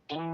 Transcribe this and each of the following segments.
Everybody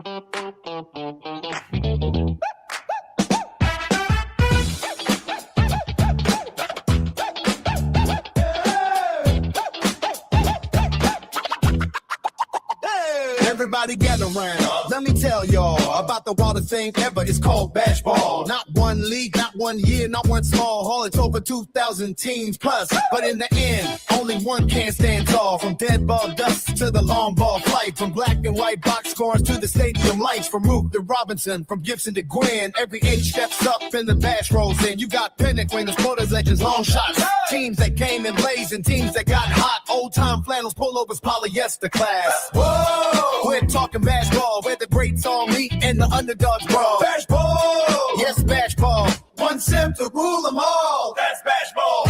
gather around. Let me tell y'all about the wildest thing ever. It's called bash ball. Not one league, not 1 year, not one small hall. It's over 2,000 teams plus. But in the end, only one can stand tall. From dead ball dust to the long ball flight. From black and white box scores to the stadium lights. From Root to Robinson, from Gibson to Gwynn. Every age steps up in the bash rolls in. You got Pinnock, Raiders, Motors, Legends, long shots. Teams that came in blazing, teams that got hot. Old time flannels, pullovers, polyester class. Whoa! We're talking bash ball, where the greats all meet and the underdogs brawl. Bash ball! Yes, bash ball. One sim to rule them all. That's bash ball.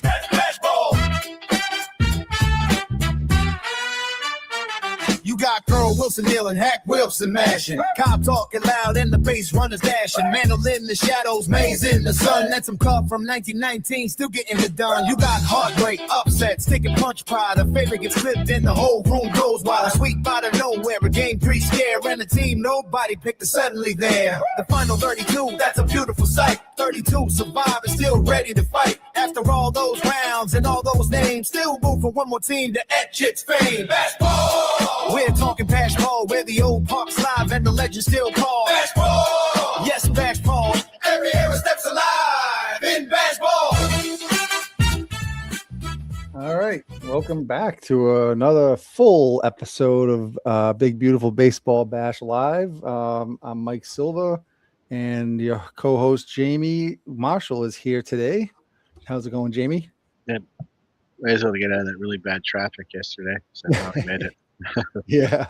That's bash ball. You got Carl Wilson kneeling, Hack Wilson mashing. Cobb talking loud and the bass runners dashing. Mandolin in the shadows, maze in the sun. That's some Cub from 1919, still getting it done. You got heartbreak, upset, stick and punch pride. A favorite gets flipped and the whole room goes wild. A sweep out of nowhere, a game 3 scare. And a team nobody picked is suddenly there. The final 32, that's a beautiful sight. 32 survive and still ready to fight. After all those rounds and all those names, still move for one more team to etch its fame. Bash ball! We're talking bash ball, where the old park's live and the legends still call. Bash ball! Yes, bash ball. Every era steps alive in bash ball. All right, welcome back to another full episode of Big Beautiful Baseball Bash Live. I'm Mike Silva, and your co-host Jamie Marshall is here today. How's it going, Jamie? Yeah, I was able to get out of that really bad traffic yesterday, so I made it. Yeah.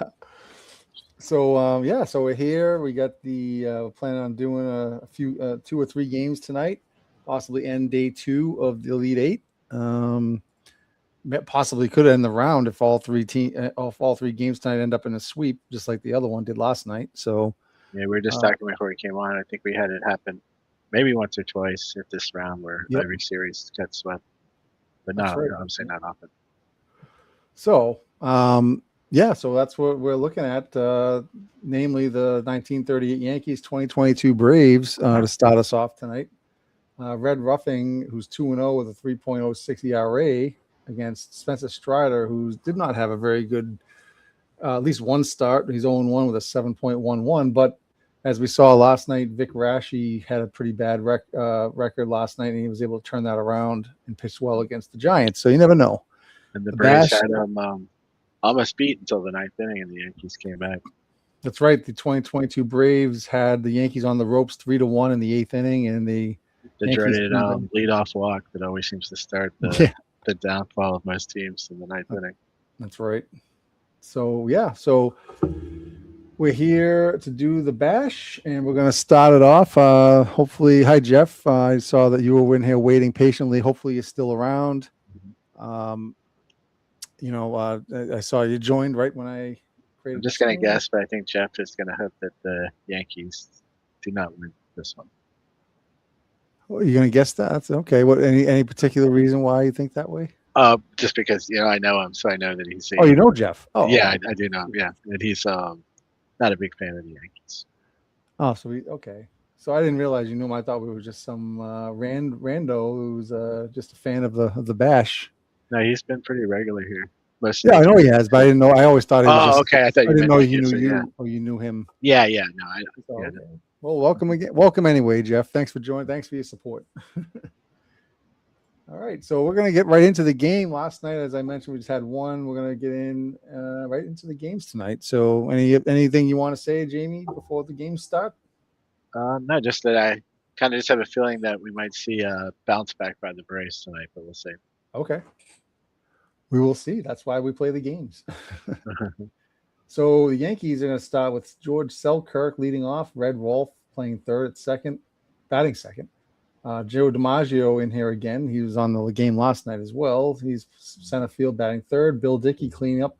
So we're here. We got the planning on doing a few 2 or 3 games tonight, possibly end day 2 of the Elite 8. Possibly could end the round if all three games tonight end up in a sweep, just like the other one did last night. So yeah, we were just talking before we came on. I think we had it happen maybe once or twice at this round where every series got swept, but no, right. I'm saying not often. So so that's what we're looking at, namely the 1938 Yankees, 2022 Braves to start us off tonight. Red Ruffing, who's 2-0 with a 3.06 ERA against Spencer Strider, who did not have a very good, at least one start. He's 0-1 with a 7.11. But as we saw last night, Vic Raschi had a pretty bad record last night, and he was able to turn that around and pitch well against the Giants. So you never know. And the Braves had him almost beat until the 9th inning, and the Yankees came back. That's right. The 2022 Braves had the Yankees on the ropes 3-1 in the 8th inning, and the dreaded leadoff walk that always seems to start the downfall of most teams in the 9th inning. That's right. So we're here to do the bash, and we're going to start it off. Hopefully, hi Jeff. I saw that you were in here waiting patiently. Hopefully, you're still around. I saw you joined right when I created. I'm just going to guess, but I think Jeff is going to hope that the Yankees do not win this one. Well, you're going to guess that? That's okay. What? Any particular reason why you think that way? Just because I know him, so I know that he's. You know Jeff? Oh, yeah, I do know. Yeah, and he's not a big fan of the Yankees. Oh, okay. So I didn't realize you knew him. I thought we were just some rando who's just a fan of the bash. No, he's been pretty regular here. I know he has, but I didn't know. I always thought he was. Okay. I didn't know you knew you or you knew him. Yeah. No, okay. Well, welcome again. Welcome anyway, Jeff. Thanks for joining. Thanks for your support. All right, so we're gonna get right into the game. Last night, as I mentioned, we just had one. We're gonna get in right into the games tonight. So, anything you want to say, Jamie, before the games start? No, just that I kind of just have a feeling that we might see a bounce back by the Braves tonight, but we'll see. Okay. We will see. That's why we play the games. So the Yankees are going to start with George Selkirk leading off, Red Rolf playing batting second. Joe DiMaggio in here again. He was on the game last night as well. He's center field batting third. Bill Dickey cleaning up,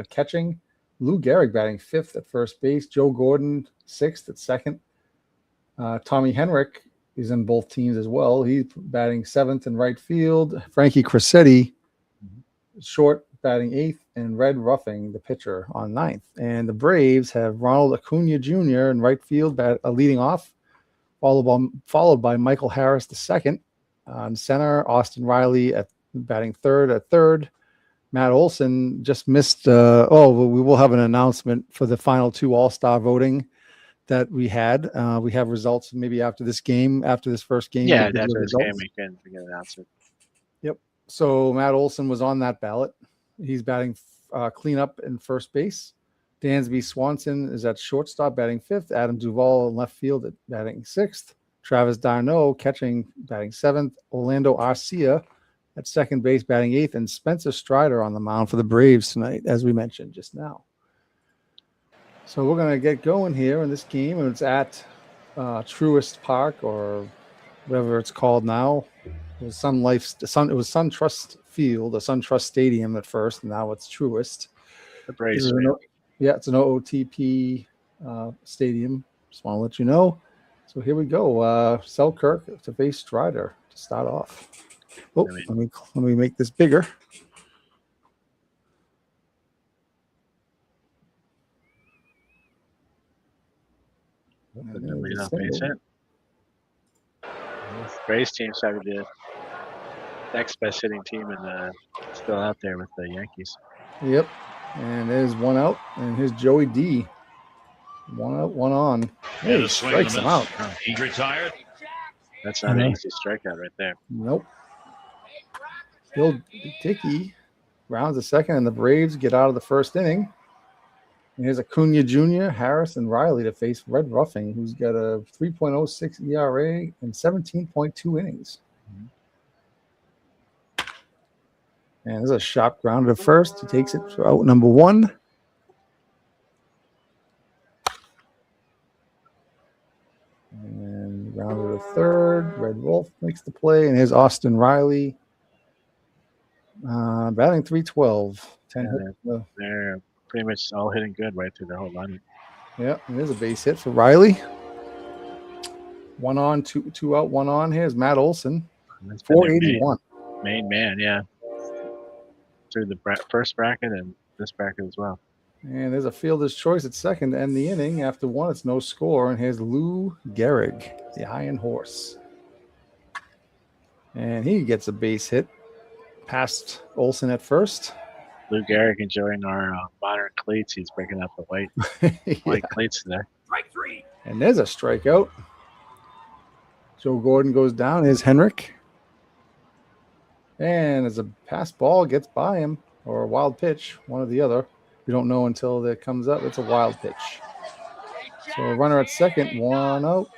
catching. Lou Gehrig batting fifth at first base. Joe Gordon sixth at second. Tommy Henrik is in both teams as well. He's batting seventh in right field. Frankie Cressetti, short batting 8th, and Red Ruffing, the pitcher, on 9th. And the Braves have Ronald Acuna Jr. in right field, leading off, followed by Michael Harris II. On center, Austin Riley batting third at third. Matt Olson just missed. We will have an announcement for the final 2 All-Star voting that we had. We have results maybe after this first game. Yeah, after this game, we can announce it. Yep. So Matt Olson was on that ballot. He's batting cleanup in first base. Dansby Swanson is at shortstop, batting 5th. Adam Duvall in left field batting 6th. Travis d'Arnaud catching, batting 7th. Orlando Arcia at second base, batting 8th, and Spencer Strider on the mound for the Braves tonight, as we mentioned just now. So we're going to get going here in this game, and it's at Truist Park, or whatever it's called now. It was SunTrust Field, or SunTrust Stadium at first, and now it's Truist. The Braves. It's an OOTP stadium. Just want to let you know. So here we go. Selkirk to face Strider to start off. Oh, let me make this bigger. Braves team started the next best hitting team and still out there with the Yankees. Yep. And there's one out, and here's Joey D. One out, one on. Hey, he strikes him out. He's retired. That's not an easy strikeout right there. Nope. Bill Dickey rounds the second, and the Braves get out of the first inning. And here's Acuna Jr., Harris, and Riley to face Red Ruffing, who's got a 3.06 ERA and 17.2 innings. And there's a sharp grounder to first. He takes it for out number 1. And rounder to third. Red Wolf makes the play. And here's Austin Riley. Batting 312. 10 they're pretty much all hitting good right through the whole line. Yeah, and there's a base hit for Riley. 1 on, 2 out, 1 on. Here's Matt Olson. 481. Main man, yeah. Through the first bracket and this bracket as well. And there's a fielder's choice at second to end the inning. After 1, it's no score. And here's Lou Gehrig, the Iron Horse. And he gets a base hit past Olson at first. Lou Gehrig enjoying our modern cleats. He's breaking up the white cleats today. Strike 3. And there's a strikeout. Joe Gordon goes down. Here's Henrik. And as a pass ball gets by him, or a wild pitch, one or the other. We don't know until it comes up. It's a wild pitch. So a runner at second, 1 out.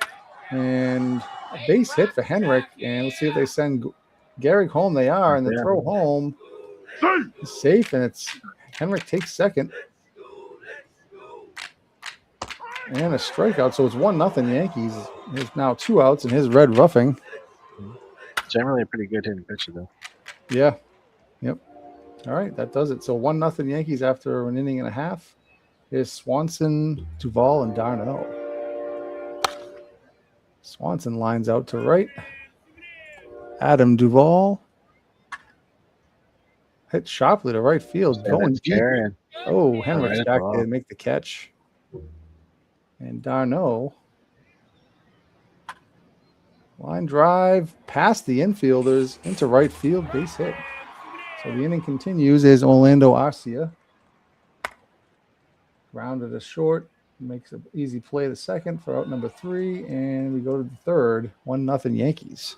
And a base hit for Henrik. And let's see if they send Gehrig home. They are. And the throw home is safe. And it's Henrik takes second. And a strikeout. So it's 1-0 Yankees. There's now 2 outs. And his Red Ruffing. Generally a pretty good hitting pitcher, though. Yeah. Yep. All right, that does it. So 1-0 Yankees after an inning and a half. Here's Swanson, Duvall, and d'Arnaud. Swanson lines out to right. Adam Duvall hit sharply to right field. Going deep. Oh, Henrik's back there to make the catch. And d'Arnaud. Line drive past the infielders into right field, base hit. So the inning continues. Is Orlando Arcia. Grounded to short. Makes an easy play the second for out number 3. And we go to the third. 1-0 Yankees.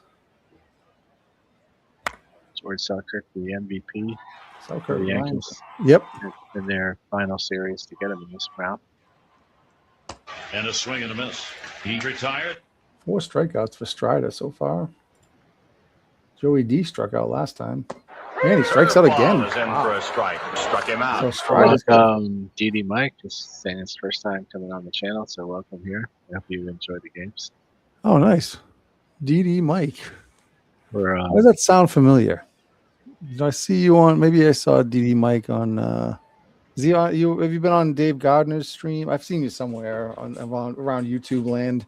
George Selkirk, the MVP. Selkirk, the Yankees. Yep. In their final series to get him in this round. And a swing and a miss. He's retired. 4 strikeouts for Strider so far. Joey D struck out last time. And he strikes out again. Wow. For a strike. Struck him out. So Strider's DD Mike, just saying it's first time coming on the channel, so welcome here. I hope you enjoy the games. Oh, nice. DD Mike. Why does that sound familiar? Did I see you on? Maybe I saw DD Mike on. Is he on? Have you been on Dave Gardner's stream? I've seen you somewhere around YouTube land.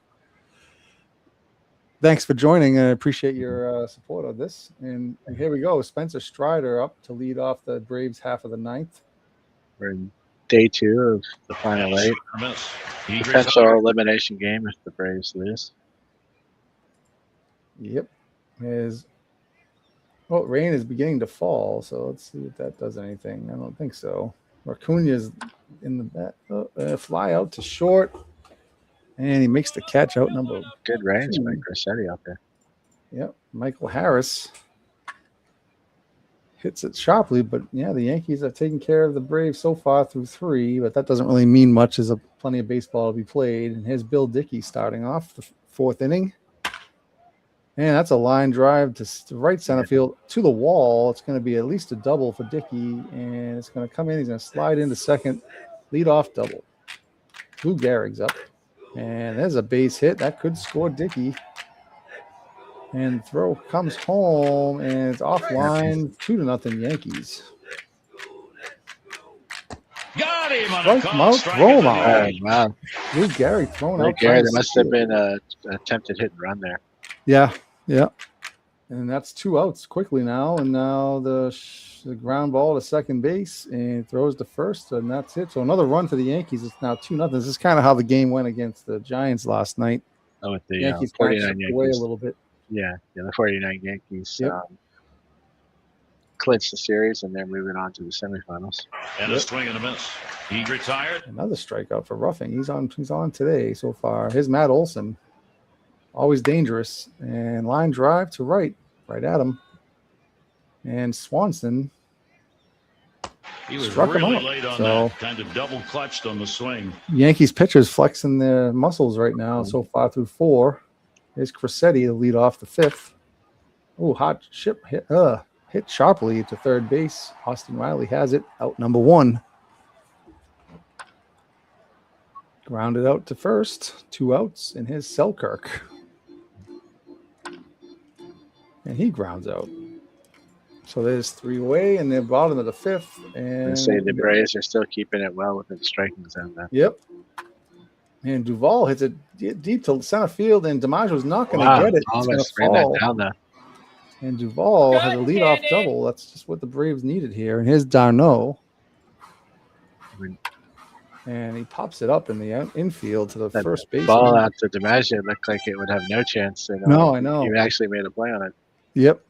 thanks for joining, and I appreciate your support of this. And here we go. Spencer Strider up to lead off the Braves half of the ninth. We're in day 2 of the final 8. A miss. He Potential retired. elimination game if the Braves lose. Yep. Rain is beginning to fall, so let's see if that does anything. I don't think so. Acuna's in the bat. Fly out to short, and he makes the catch out number. Good range 2. by Cressetti out there. Yep. Michael Harris hits it sharply, but yeah, the Yankees have taken care of the Braves so far through 3, but that doesn't really mean much. There's plenty of baseball to be played. And here's Bill Dickey starting off the 4th inning. And that's a line drive to right center field to the wall. It's going to be at least a double for Dickey, and it's going to come in. He's going to slide into second, lead off double. Lou Gehrig's up, and there's a base hit that could score Dickey. And throw comes home, and it's offline, 2-0 Yankees. Got him on Strike a call. him out, Strike throw at him the out. knee. Wow. Lou Gehrig thrown Lou out. Gehrig, trying there to must have steal. been an attempted hit and run there. Yeah. And that's 2 outs quickly now. And now the ground ball to second base and throws to first, and that's it. So another run for the Yankees. It's now 2-0. This is kind of how the game went against the Giants last night. Oh, with the Yankees kind of 49 chipped away a Yankees. little bit. Yeah, the 49 Yankees Yep. clinched the series, and they're moving on to the semifinals. And a swing and a miss. He retired. Another strikeout for Ruffing. He's on today so far. Here's Matt Olson. Always dangerous. And line drive to right at him. And Swanson He was struck him really out. late on So- that. Kind of double clutched on the swing. Yankees pitchers flexing their muscles right now so far through 4. Here's Cressetti to lead off the 5th. Oh, hot ship hit sharply to third base. Austin Riley has it out number 1. Grounded out to first. 2 outs, and here's Selkirk. And he grounds out. So there's 3 away, and they're bottom of the 5th. And And say the Braves are still keeping it well within striking zone. Then. Yep. And Duvall hits it deep to center field, and DiMaggio's not going to Wow, get it. It's Thomas going ran to fall. that down there. And Duvall has a leadoff double. That's just what the Braves needed here. And here's Darno. And he pops it up in the infield to the That first base. Ball out to DiMaggio looked like it would have no chance. And, No, I know. He actually made a play on it. Yep.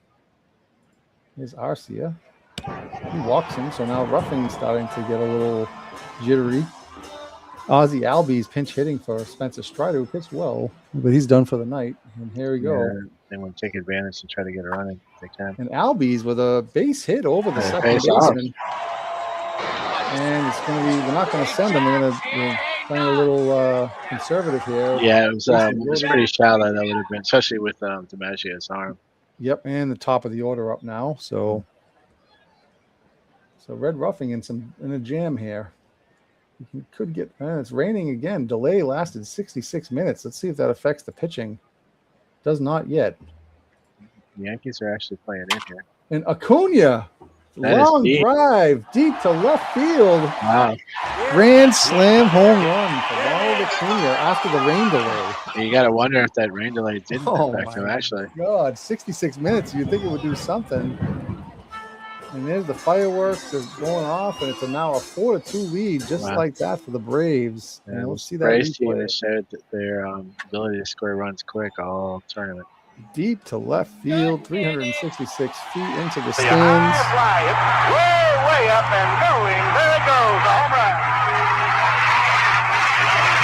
Here's Arcia. He walks him, so now Ruffing's starting to get a little jittery. Ozzie Albies pinch hitting for Spencer Strider, who pitched well, but he's done for the night. And here we go. Yeah, they want to take advantage and try to get a running if they can. And Albies with a base hit over the Yeah, second face off. baseman. And it's going to be, they're not going to send him. They're playing a little conservative here. Yeah, it was pretty shallow. That would have been, especially with DiMaggio's arm. Yep, and the top of the order up now. So Red Ruffing in a jam here. He could get. It's raining again. Delay lasted 66 minutes. Let's see if that affects the pitching. Does not yet. The Yankees are actually playing in here. And Acuna, That is long deep. drive deep to left field. Wow. Grand slam home run for Ronald Acuna after the rain delay. You got to wonder if that rain delay didn't Oh, affect him, my actually. God, 66 minutes. You'd think it would do something. And there's the fireworks is going off, and it's now a 4-2 lead, just Wow. like that for the Braves. And we'll see that Braves team replay. has showed that their ability to score runs quick all tournament. Deep to left field, 366 feet into the The stands. high fly. It's way up and going. There it goes. A home run.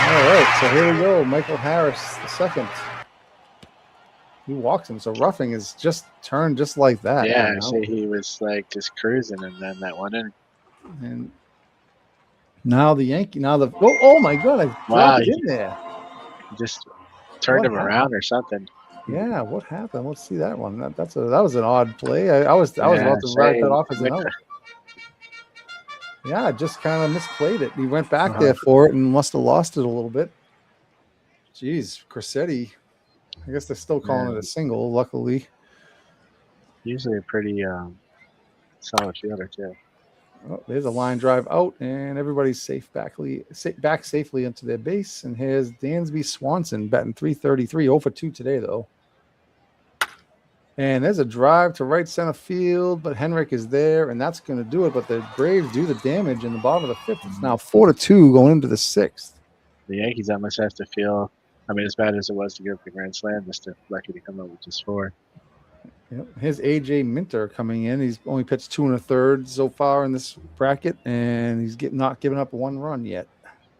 All right, so here we go. Michael Harris, the second. He walks him, so Ruffing is just turned just like that. Yeah, you know? actually, he was like just cruising, and then that one in. And now oh my God, I dropped Wow, it in there. Just turned What him around or something. Yeah, what happened? Let's see that one. That was an odd play. I was Yeah, about to write say- that off as an out. Yeah, just kind of misplayed it. He went back Uh-huh. there for it and must have lost it a little bit. Jeez, Cressetti. I guess they're still calling it a single, luckily. Usually a pretty solid fielder, too. Oh, there's a line drive out, and everybody's back safely into their base. And here's Dansby Swanson batting 333, 0 for 2 today, though. And there's a drive to right center field, but Henrik is there, and that's going to do it. But the Braves do the damage in the bottom of the fifth. It's now 4-2 going into the sixth. The Yankees almost have to feel, I mean, as bad as it was to give up the grand slam, just lucky to come up with just 4. Yep. Here's AJ Minter coming in. He's only pitched 2 1/3 so far in this bracket, and he's not giving up 1 run yet.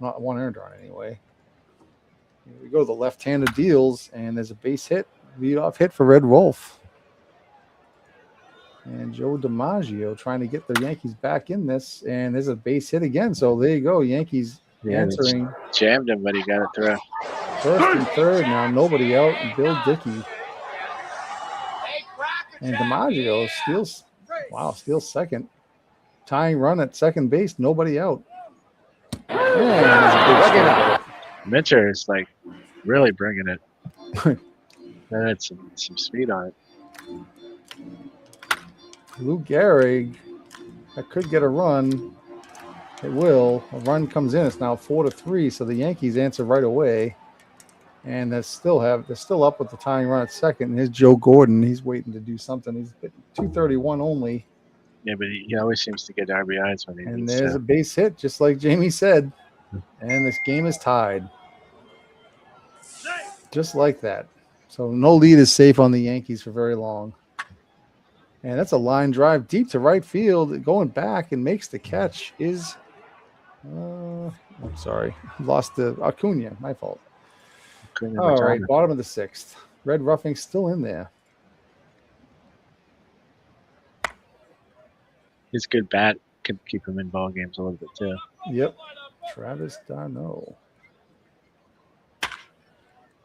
Not 1 earned run anyway. Here we go. The left-handed deals, and there's a base hit, leadoff hit for Red Wolf. And Joe DiMaggio trying to get the Yankees back in this, and there's a base hit again. So there you go. Yankees answering. Jammed him, but he got it through. First and third now, nobody out. And Bill Dickey. And DiMaggio steals second. Tying run at second base, nobody out. And Minter is like really bringing it. That had some speed on it. Lou Gehrig, that could get a run. It will. A run comes in. It's now 4-3. So the Yankees answer right away, and they're still up with the tying run at second. And here's Joe Gordon. He's waiting to do something. He's hit 231 only. Yeah, but he always seems to get RBIs when he And needs there's to. a base hit, just like Jamie said. And this game is tied. Just like that. So no lead is safe on the Yankees for very long. And that's a line drive deep to right field. Going back and makes the catch is, I'm sorry, lost the Acuna. My fault. All right, bottom of the sixth. Red Roughing still in there. His good bat can keep him in ball games a little bit too. Yep. Travis d'Arnaud.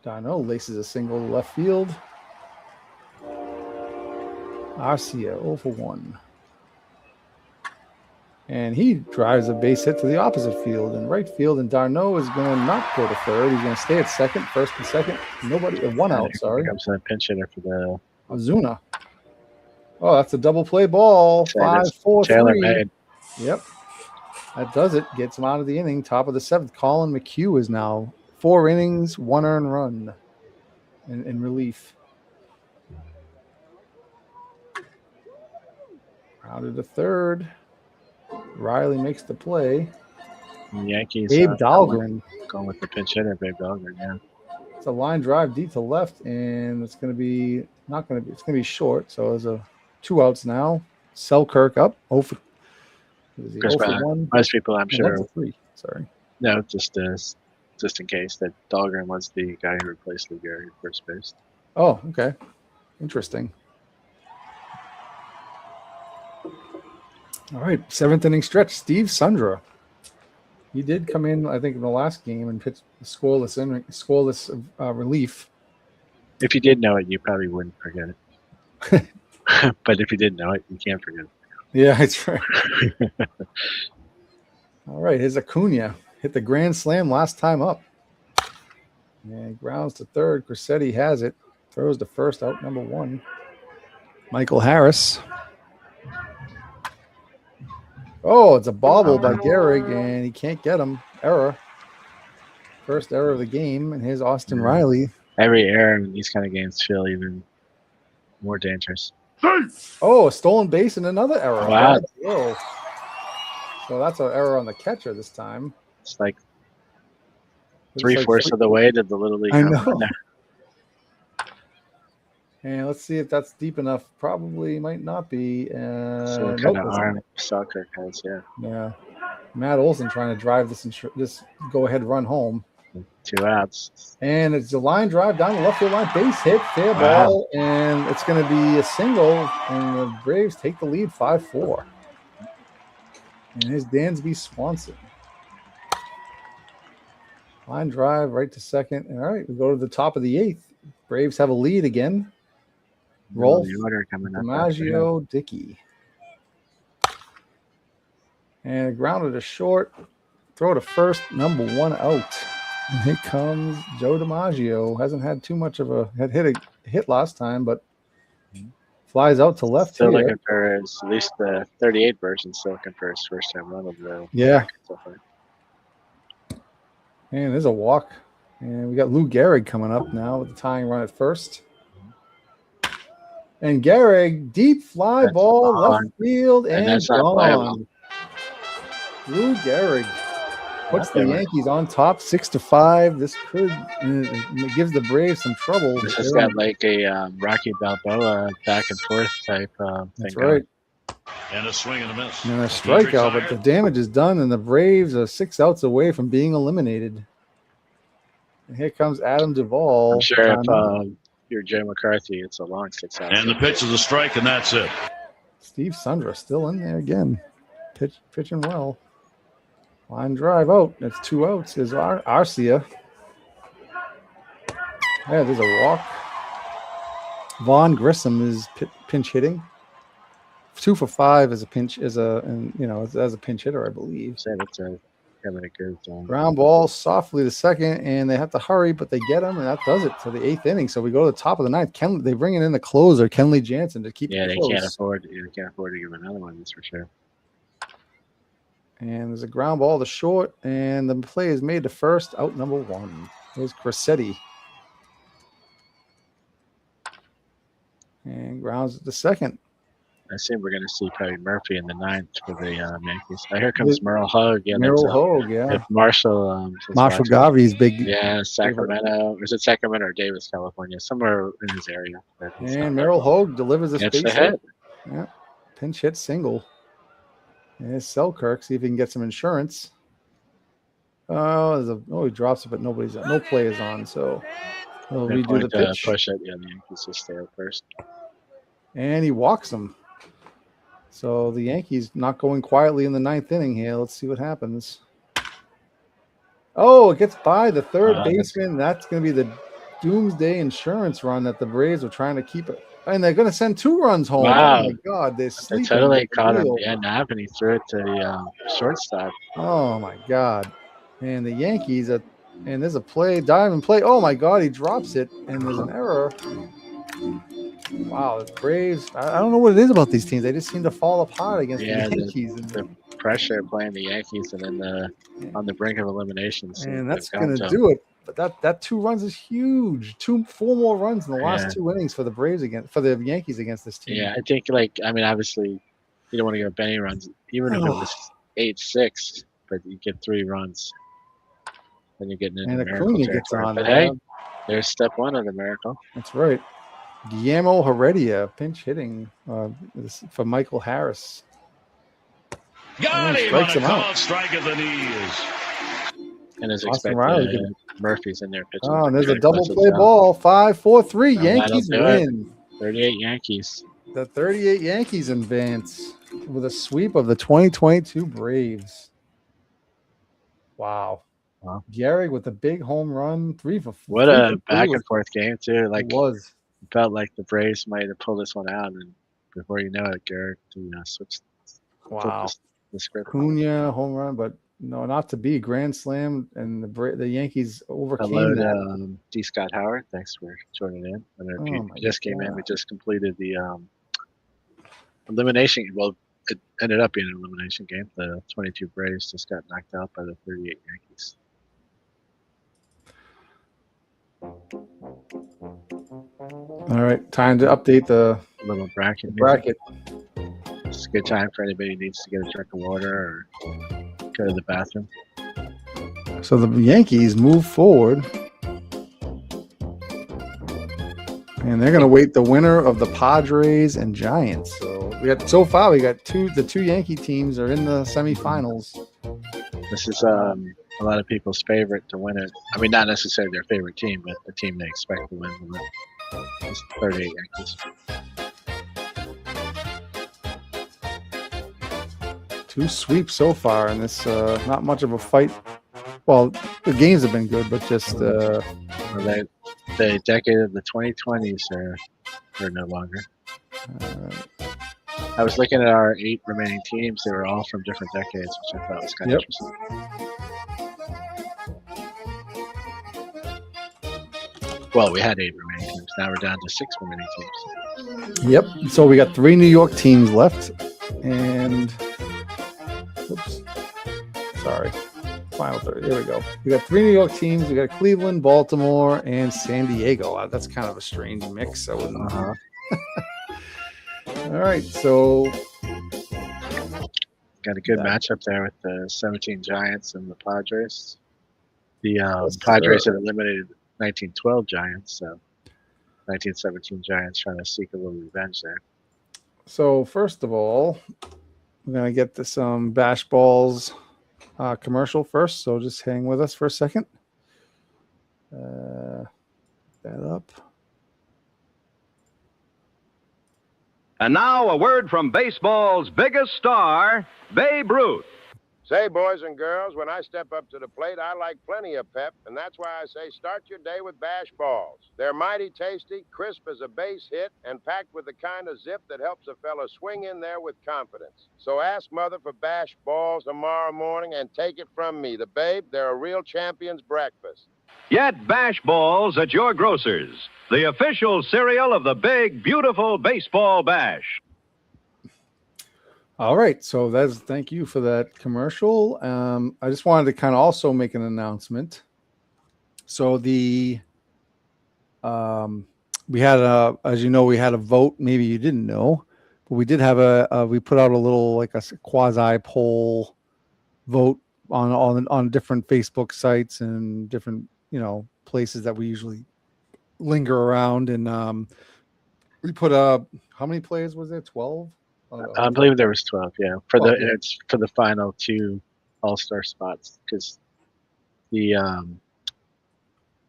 d'Arnaud laces a single to left field. Arcia 0 for 1. And he drives a base hit to the opposite field in right field, and d'Arnaud is going to not go to third. He's going to stay at second, first and second. Nobody, 1 out, sorry. Comes a pinch hitter for the Ozuna. Oh, that's a double play ball. 5-4-3. Taylor made. Yep. That does it. Gets him out of the inning. Top of the seventh. Colin McHugh is now 4 innings, 1 earned run in relief. Rounded to third. Riley makes the play. The Yankees. Abe Dahlgren. Going with the pinch hitter, Abe Dahlgren, yeah. It's a line drive deep to left, and it's going to be it's going to be short. So there's a 2 outs now. Selkirk up. 0 for 1. Most people, I'm sure. 1 for 3. Sorry. No, just in case that Dahlgren was the guy who replaced Lou Gehrig at first base. Oh, okay. Interesting. All right, 7th inning stretch. Steve Sundra. He did come in, I think, in the last game and pitched scoreless relief. If you did know it, you probably wouldn't forget it. But if you didn't know it, you can't forget it. Yeah, that's right. All right, here's Acuna. Hit the grand slam last time up. And grounds to third. Crissetti has it. Throws to first, out number 1. Michael Harris. Oh, it's a bobble by Gehrig, and he can't get him. Error. First error of the game, and here's Austin Riley. Every error in these kind of games feel even more dangerous. Oh, a stolen base and another error. Wow. Whoa. So that's an error on the catcher this time. It's like 3/4 of the way to the Little League. I know. And let's see if that's deep enough. Probably might not be. So kind of arm Selkirk has, yeah. Yeah. Matt Olson trying to drive this go-ahead run home. 2 outs. And it's a line drive down the left field line. Base hit, fair ball, and it's going to be a single. And the Braves take the lead 5-4. And here's Dansby Swanson. Line drive right to second. All right, we go to the top of the 8th. Braves have a lead again. Rolf, DiMaggio, Dickey. And grounded to short. Throw to first, number 1 out. And here comes Joe DiMaggio. Hasn't had too much of had hit a hit last time, but flies out to left. Still looking for at least the 38 version. Still looking for his first time run of the And there's a walk. And we got Lou Gehrig coming up now with the tying run at first. And Gehrig, deep fly That's ball, left gone. field, And and that's not playable. gone. Lou Gehrig puts Okay, the well, Yankees on top 6-5. This could it gives the Braves some trouble. this has got like a Rocky Balboa back and forth type thing. That's going. right. And a swing and a miss. And a He's strikeout, but the retired. damage is done, and the Braves are 6 outs away from being eliminated. And here comes Adam Duvall. I'm sure if Timeout. you're Joe McCarthy, it's a long 6 outs. And the pitch is a strike, and that's it. Steve Sundra still in there again. Pitching well. Line drive out. That's 2 outs. There's Arcia. Yeah, there's a walk. Vaughn Grissom is pinch hitting. 2 for 5 as a pinch as a pinch hitter, I believe. Said it's having a good Ground ball softly to second, and they have to hurry, but they get him, and that does it for the 8th inning. So we go to the top of the ninth. They bring in the closer, Kenley Jansen, to keep Yeah, it they close. can't afford to give another one. That's for sure. And there's a ground ball to short, and the play is made to first, out number 1. There's Cressetti. And grounds at the second. I assume we're going to see probably Murphy in the 9th for the Yankees. Here comes Merle Hogue. Yeah, Merrill Hogue, yeah. If Marshall Marshall watching. Gavi's big. Yeah, Sacramento. Or is it Sacramento or Davis, California? Somewhere in his area. And Merrill Hogue delivers a Gets base the hit. Yeah. Pinch hit single. And there's Selkirk. See if he can get some insurance. He drops it, but no play is on. So he'll Good redo point the to pitch. push it. Yeah, the Yankees just stay out first. And he walks him. So the Yankees not going quietly in the 9th inning here. Let's see what happens. Oh, it gets by the third baseman. That's going to be the doomsday insurance run that the Braves are trying to keep it. And they're going to send 2 runs home. Wow. Oh, my God. They're They sleeping. totally caught him. Real. Yeah, nap, and he threw it to the shortstop. Oh, my God. And the Yankees, and there's a diving play. Oh, my God. He drops it, and there's an error. Wow, the Braves. I don't know what it is about these teams. They just seem to fall apart against the Yankees. The pressure playing the Yankees and then on the brink of elimination. So And that's they've going got to do it. But that 2 runs is huge. 4 more runs in the last 2 innings for the Braves for the Yankees against this team. Yeah, I think obviously you don't want to give up any runs, even if it was 8-6, but you get 3 runs. Then you're getting into And miracle Acuna gets territory. on But there. hey, there's step 1 of the miracle. That's right. Guillermo Heredia pinch hitting for Michael Harris. Got him strikes on a him out. Oh, called strike of the knees. And as Austin expected, Riley Murphy's in there pitching. Oh, and there's a Good double plus play as well. ball. 5-4-3. that'll Yankees do it. win. 38 Yankees. The 38 Yankees advance with a sweep of the 2022 Braves. Wow. Gehrig with a big home run. 3 for 4. What a back and forth game too. Like It was. felt like the Braves might have pulled this one out, and before you know it, Garrett switched Wow. the script. Cunha home run, but no, not to be. Grand slam, and the Yankees overcame Hello that. to D. Scott Howard. Thanks for joining in. I don't know if Oh you my just came in. God. We just completed the elimination. Well, it ended up being an elimination game. The 22 Braves just got knocked out by the 38 Yankees. All right, time to update the Little bracket. bracket. It's a good time for anybody who needs to get a drink of water or go to the bathroom. So the Yankees move forward, and they're going to wait the winner of the Padres and Giants. So we got the 2 Yankee teams are in the semifinals. This is a lot of people's favorite to win it. I mean, not necessarily their favorite team, but the team they expect to win the 38 Yankees. 2 sweeps so far, and this not much of a fight. Well, the games have been good, but just Well, the decade of the 2020s are no longer. I was looking at our 8 remaining teams. They were all from different decades, which I thought was kind of interesting. Well, we had 8 remaining teams. Now we're down to 6 remaining teams. Yep. So we got 3 New York teams left, and final 30. Here we go. We got 3 New York teams. We got Cleveland, Baltimore, and San Diego. That's kind of a strange mix. I wouldn't. All right, so Got a good Yeah. matchup there with the 17 Giants and the Padres. The Yes, Padres sir. had eliminated 1912 Giants, so 1917 Giants trying to seek a little revenge there. So first of all, we're gonna get to some Bash Balls commercial first. So just hang with us for a second. That up. And now a word from baseball's biggest star, Babe Ruth. Say, boys and girls, when I step up to the plate, I like plenty of pep, and that's why I say start your day with Bash Balls. They're mighty tasty, crisp as a base hit, and packed with the kind of zip that helps a fella swing in there with confidence. So ask Mother for Bash Balls tomorrow morning and take it from me, the Babe. They're a real champion's breakfast. Get Bash Balls at your grocer's, the official cereal of the big, beautiful baseball bash. All right, so thank you for that commercial. I just wanted to kind of also make an announcement. So we had as you know, we had a vote. Maybe you didn't know, but we did have we put out a little like a quasi poll vote on different Facebook sites and different places that we usually linger around. And we put how many players was there? 12. I believe there was 12. Yeah, Yeah. it's for the final 2 All-Star spots because the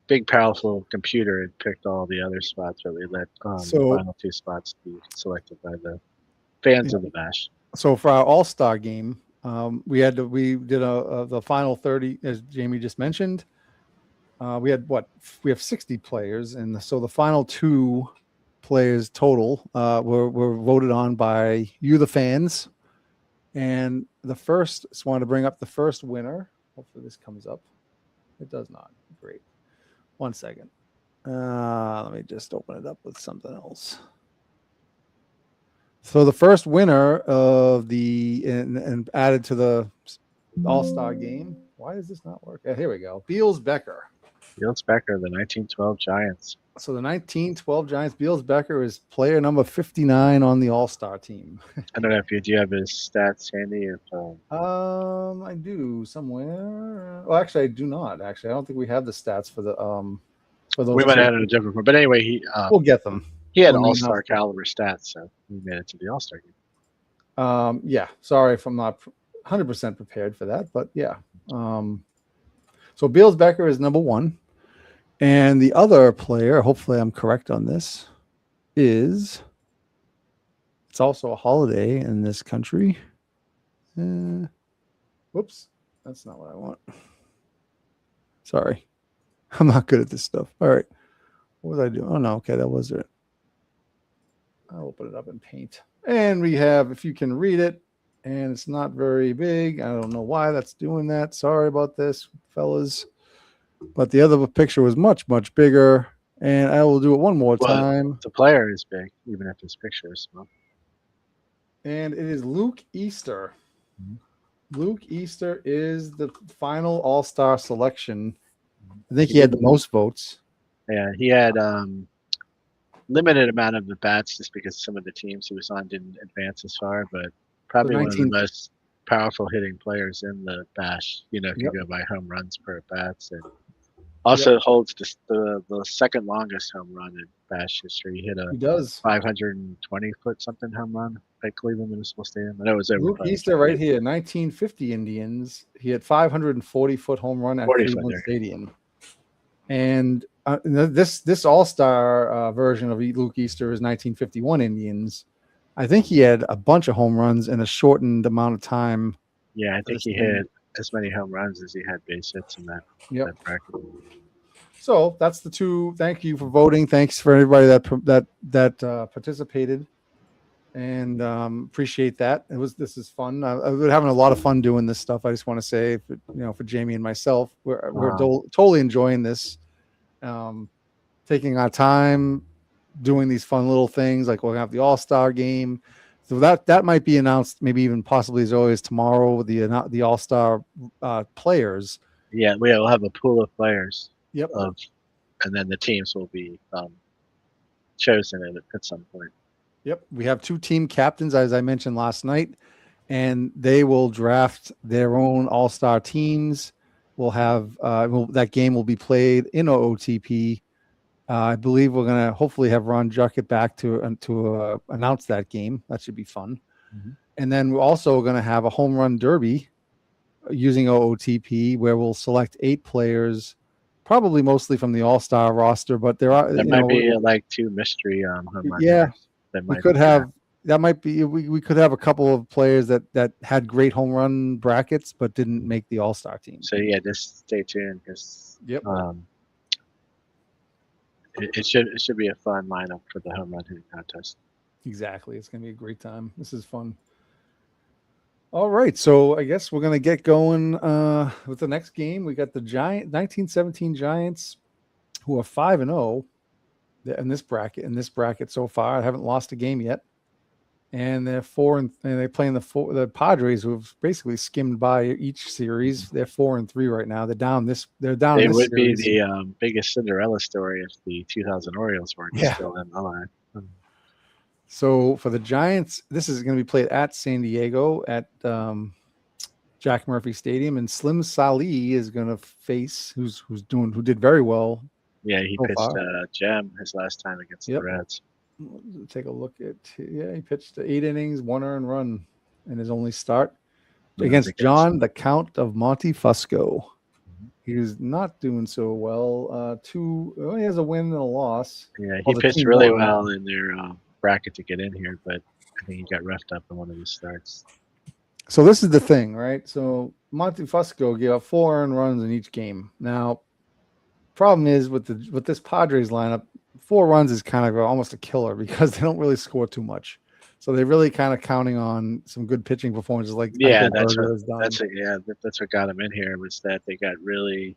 big powerful computer had picked all the other spots, but we let the final 2 spots be selected by the fans of the Bash. So for our All-Star game, we did the final 30, as Jamie just mentioned. We have 60 players, and so the final 2 players total were voted on by you, the fans. And just wanted to bring up the first winner. Hopefully this comes up. It does not. Great. 1 second. Let me just open it up with something else. So the first winner of and added to the All-Star game. Why does this not work? Here we go. Beals Becker. Beals Becker, the 1912 Giants. So the 1912 Giants, Beals Becker is player number 59 on the All-Star team. I don't know if you have his stats handy. I do somewhere. Well, actually, I do not. Actually, I don't think we have the stats for those. We might have had a different one, but anyway, we'll get them. He had We'll All-Star caliber stats, so he made it to the All-Star game. Yeah. Sorry if I'm not 100% prepared for that, but yeah. So Beals Becker is number 1. And the other player, hopefully I'm correct on this, it's also a holiday in this country. Whoops, that's not what I want. Sorry. I'm not good at this stuff. All right. What was I doing? Oh, no. Okay, that was it. I'll open it up in Paint. And we have, if you can read it, and it's not very big. I don't know why that's doing that. Sorry about this, fellas. But the other picture was much, much bigger. And I will do it one more time. The player is big, even if his picture is small. And it is Luke Easter. Mm-hmm. Luke Easter is the final All-Star selection. I think he had the most votes. Yeah, he had limited amount of the bats just because some of the teams he was on didn't advance as far, but probably one of the most powerful hitting players in the Bash. Could go by home runs per at bats, and also holds the second longest home run in Bash history. He does 520-foot something home run at Cleveland Municipal Stadium. I know it was over. Luke Easter right here, 1950 Indians. He had 540-foot home run at Cleveland Stadium. And this All-Star version of Luke Easter is 1951 Indians. I think he had a bunch of home runs in a shortened amount of time. Yeah, I think he had as many home runs as he had base hits in that. Yep. That bracket. So that's the 2. Thank you for voting. Thanks for everybody that participated, and appreciate that. This is fun. We're having a lot of fun doing this stuff. I just want to say, for Jamie and myself, we're totally enjoying this. Taking our time, doing these fun little things, like we'll have the All-Star game. So that might be announced, maybe even possibly as early as tomorrow with the All-Star players. Yeah, we'll have a pool of players. Yep. And then the teams will be chosen at some point. Yep. We have 2 team captains, as I mentioned last night, and they will draft their own all-star teams. We'll have that game will be played in OOTP. I believe we're gonna hopefully have Ron Juckett back to announce that game. That should be fun. And then we're also going to have a home run derby using OOTP, where we'll select 8 players, probably mostly from the All-Star roster. But there are There might be like 2 mystery home run yeah. hitters that We might could be have that might be we could have a couple of players that had great home run brackets but didn't make the All-Star team. So yeah, just stay tuned because Yep. it should be a fun lineup for the home run hitting contest. Exactly. It's going to be a great time. This is fun. All right. So I guess we're going to get going with the next game. We got the 1917 Giants, who are 5-0 in this bracket so far. I haven't lost a game yet. And they're 4 and they're playing the Padres, who've basically skimmed by each series. They're 4-3 right now. They're down. They would series. be the biggest Cinderella story if the 2000 Orioles weren't still in alive. So for the Giants, this is going to be played at San Diego at Jack Murphy Stadium, and Slim Saleh is going to face who did very well. Yeah, he so pitched far. gem his last time against the Reds. Take a look at he pitched 8 innings, 1 earned run in his only start against John the Count of Monte Fusco. He was not doing so well. He has a win and a loss. Yeah, he pitched really well in their bracket to get in here, but I think he got roughed up in one of his starts. So this is the thing, right? So Monte Fusco gave up 4 earned runs in each game. Now, problem is with this Padres lineup, 4 runs is kind of almost a killer because they don't really score too much. So they're really kind of counting on some good pitching performances, like that's what got them in here, was that they got really,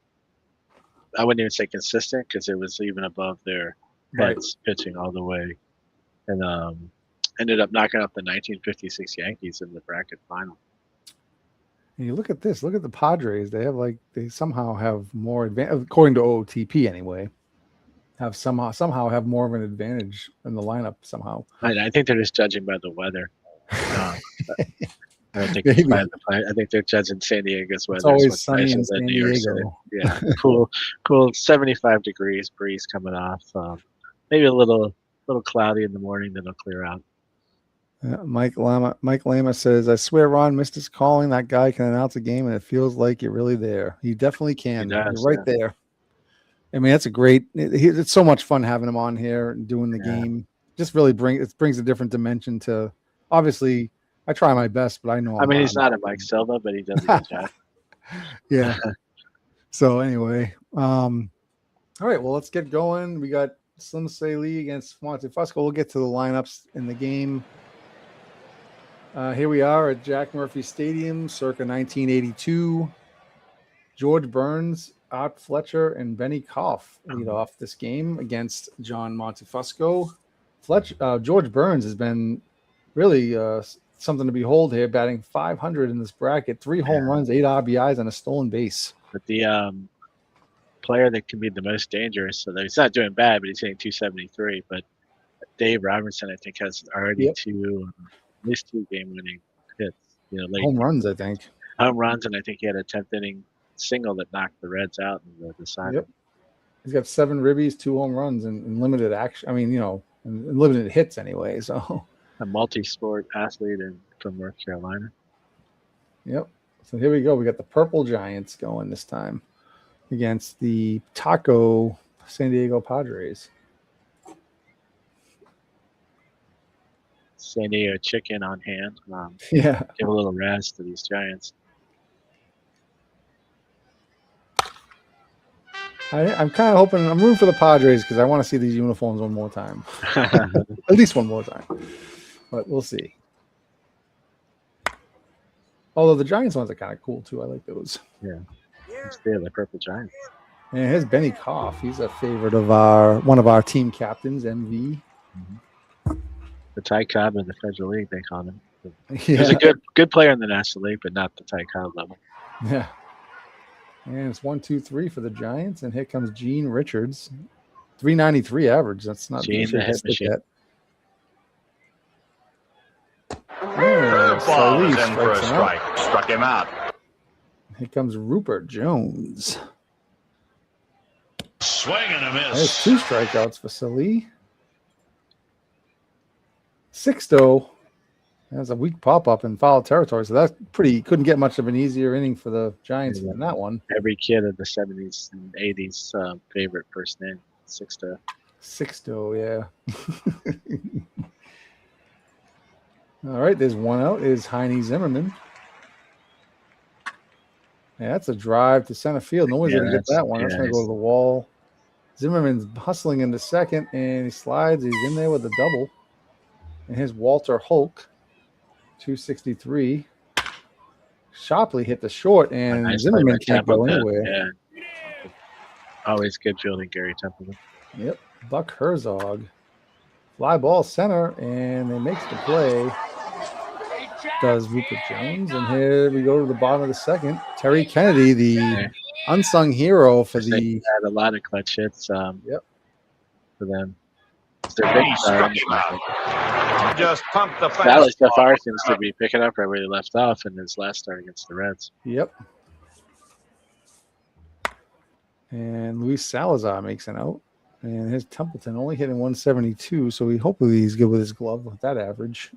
I wouldn't even say consistent, because it was even above their heads pitching all the way, and ended up knocking out the 1956 Yankees in the bracket final. And you look at this. Look at the Padres. They somehow have more advantage, according to OOTP anyway. Somehow have more of an advantage in the lineup somehow. I think they're just judging by the weather. I don't think it's by the play. I think they're judging San Diego's weather. It's always sunny in San Diego. Yeah, cool, 75 degrees, breeze coming off. Maybe a little cloudy in the morning, then it'll clear out. Mike Lama says, "I swear Ron missed his calling. That guy can announce a game, and it feels like you're really there. He definitely can. You're right there. I mean, that's a great. It's so much fun having him on here and doing the game. Just really brings a different dimension to. Obviously, I try my best, but I know. I mean, he's not a Mike Silva, but he does a good job. Yeah. So anyway, all right. Well, let's get going. We got Slim Saleh against Monte Fusco. We'll get to the lineups in the game. Here we are at Jack Murphy Stadium, circa 1982. George Burns, Art Fletcher, and Benny Koff lead off this game against John Montefusco. George Burns has been really something to behold here, batting .500 in this bracket, 3 home runs, 8 RBIs, and a stolen base. But the player that can be the most dangerous, so he's not doing bad, but he's hitting .273. But Dave Robertson, I think, has already at least 2 game-winning hits. Late home runs, I think. Home runs, and I think he had a 10th inning single that knocked the Reds out in the decider. Yep. He's got 7 ribbies, 2 home runs, and limited action. I mean, and limited hits anyway. So a multi-sport athlete from North Carolina. Yep. So here we go. We got the Purple Giants going this time against the Taco San Diego Padres. San Diego chicken on hand. Give a little rest to these Giants. I'm kind of hoping, I'm rooting for the Padres because I want to see these uniforms one more time. At least one more time. But we'll see. Although the Giants ones are kind of cool too. I like those. Yeah. The Purple Giants. And here's Benny Koff. He's a favorite of one of our team captains, MV. The Ty Cobb in the Federal League, they call him. He's a good player in the National League, but not the Ty Cobb level. Yeah. And it's 1-2-3 for the Giants, and here comes Gene Richards, .393 average. That's not Gene, the hit machine. Curveball Salih is in for a strikes him out. strike. Struck him out. Here comes Rupert Jones. Swing and a There's miss. 2 strikeouts for Salih. Sixto has a weak pop-up in foul territory, so that's pretty. Couldn't get much of an easier inning for the Giants than that one. Every kid of the 70s and 80s favorite first name, Sixto. Sixto, yeah. All right, there's 1 out. Is Heine Zimmerman. Yeah, that's a drive to center field. No one's going to get that one. That's going to go to the wall. Zimmerman's hustling into second, and he slides. He's in there with a double. And here's Walter Hulk, 263. Shopley hit the short, and Nice Zimmerman play by can't go Templeton. anywhere. Yeah. Always good fielding, Gary Templeton. Yep, Buck Herzog. Fly ball center, and it makes the play. Does Rupert Jones, and here we go to the bottom of the second. Terry Kennedy, the unsung hero for They the. had a lot of clutch hits Yep. for them. It's their big star. Just pumped the Dallas so fastball. far seems to be picking up right where he left off in his last start against the Reds. Yep. And Luis Salazar makes an out. And his Templeton only hitting 172, so hopefully he's good with his glove with that average.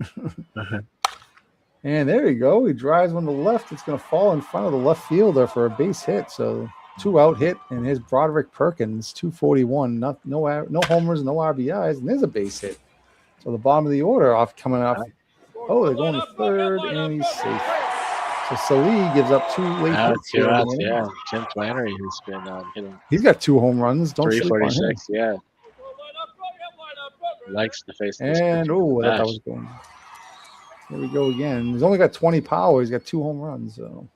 And there you go. He drives one to the left. It's going to fall in front of the left fielder for a base hit. So 2 out hit, and here's Broderick Perkins, 241. No homers, no RBIs, and there's a base hit. So the bottom of the order coming off. Oh, they're going to third, and he's safe. So Salih gives up 2 late hits. 2 here. outs, yeah. Tim Flannery, who's been hitting He's got 2 home runs. Don't sleep on him. 346, yeah. Likes to face this. And pitcher. oh, I thought that was going. There we go again. He's only got 20 power. He's got 2 home runs. So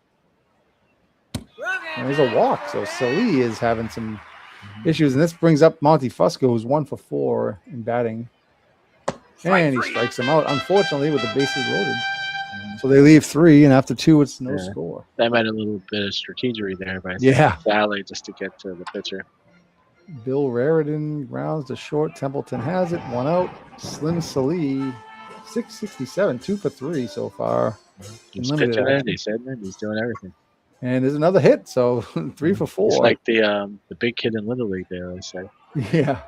and there's a walk. So Salih is having some issues, and this brings up Monty Fusco, who's 1 for 4 in batting, and he strikes him out. Unfortunately, with the bases loaded, so they leave 3, and after 2, it's no score. That meant a little bit of strategery there by Sally just to get to the pitcher. Bill Raridan grounds to short. Templeton has it. 1 out. Slim Salih, 667, 2 for 3 so far. He's Limited pitching action. it. He's hitting it. He's doing everything. And there's another hit, so 3 for 4. It's like the big kid in Little League, they always say. Yeah.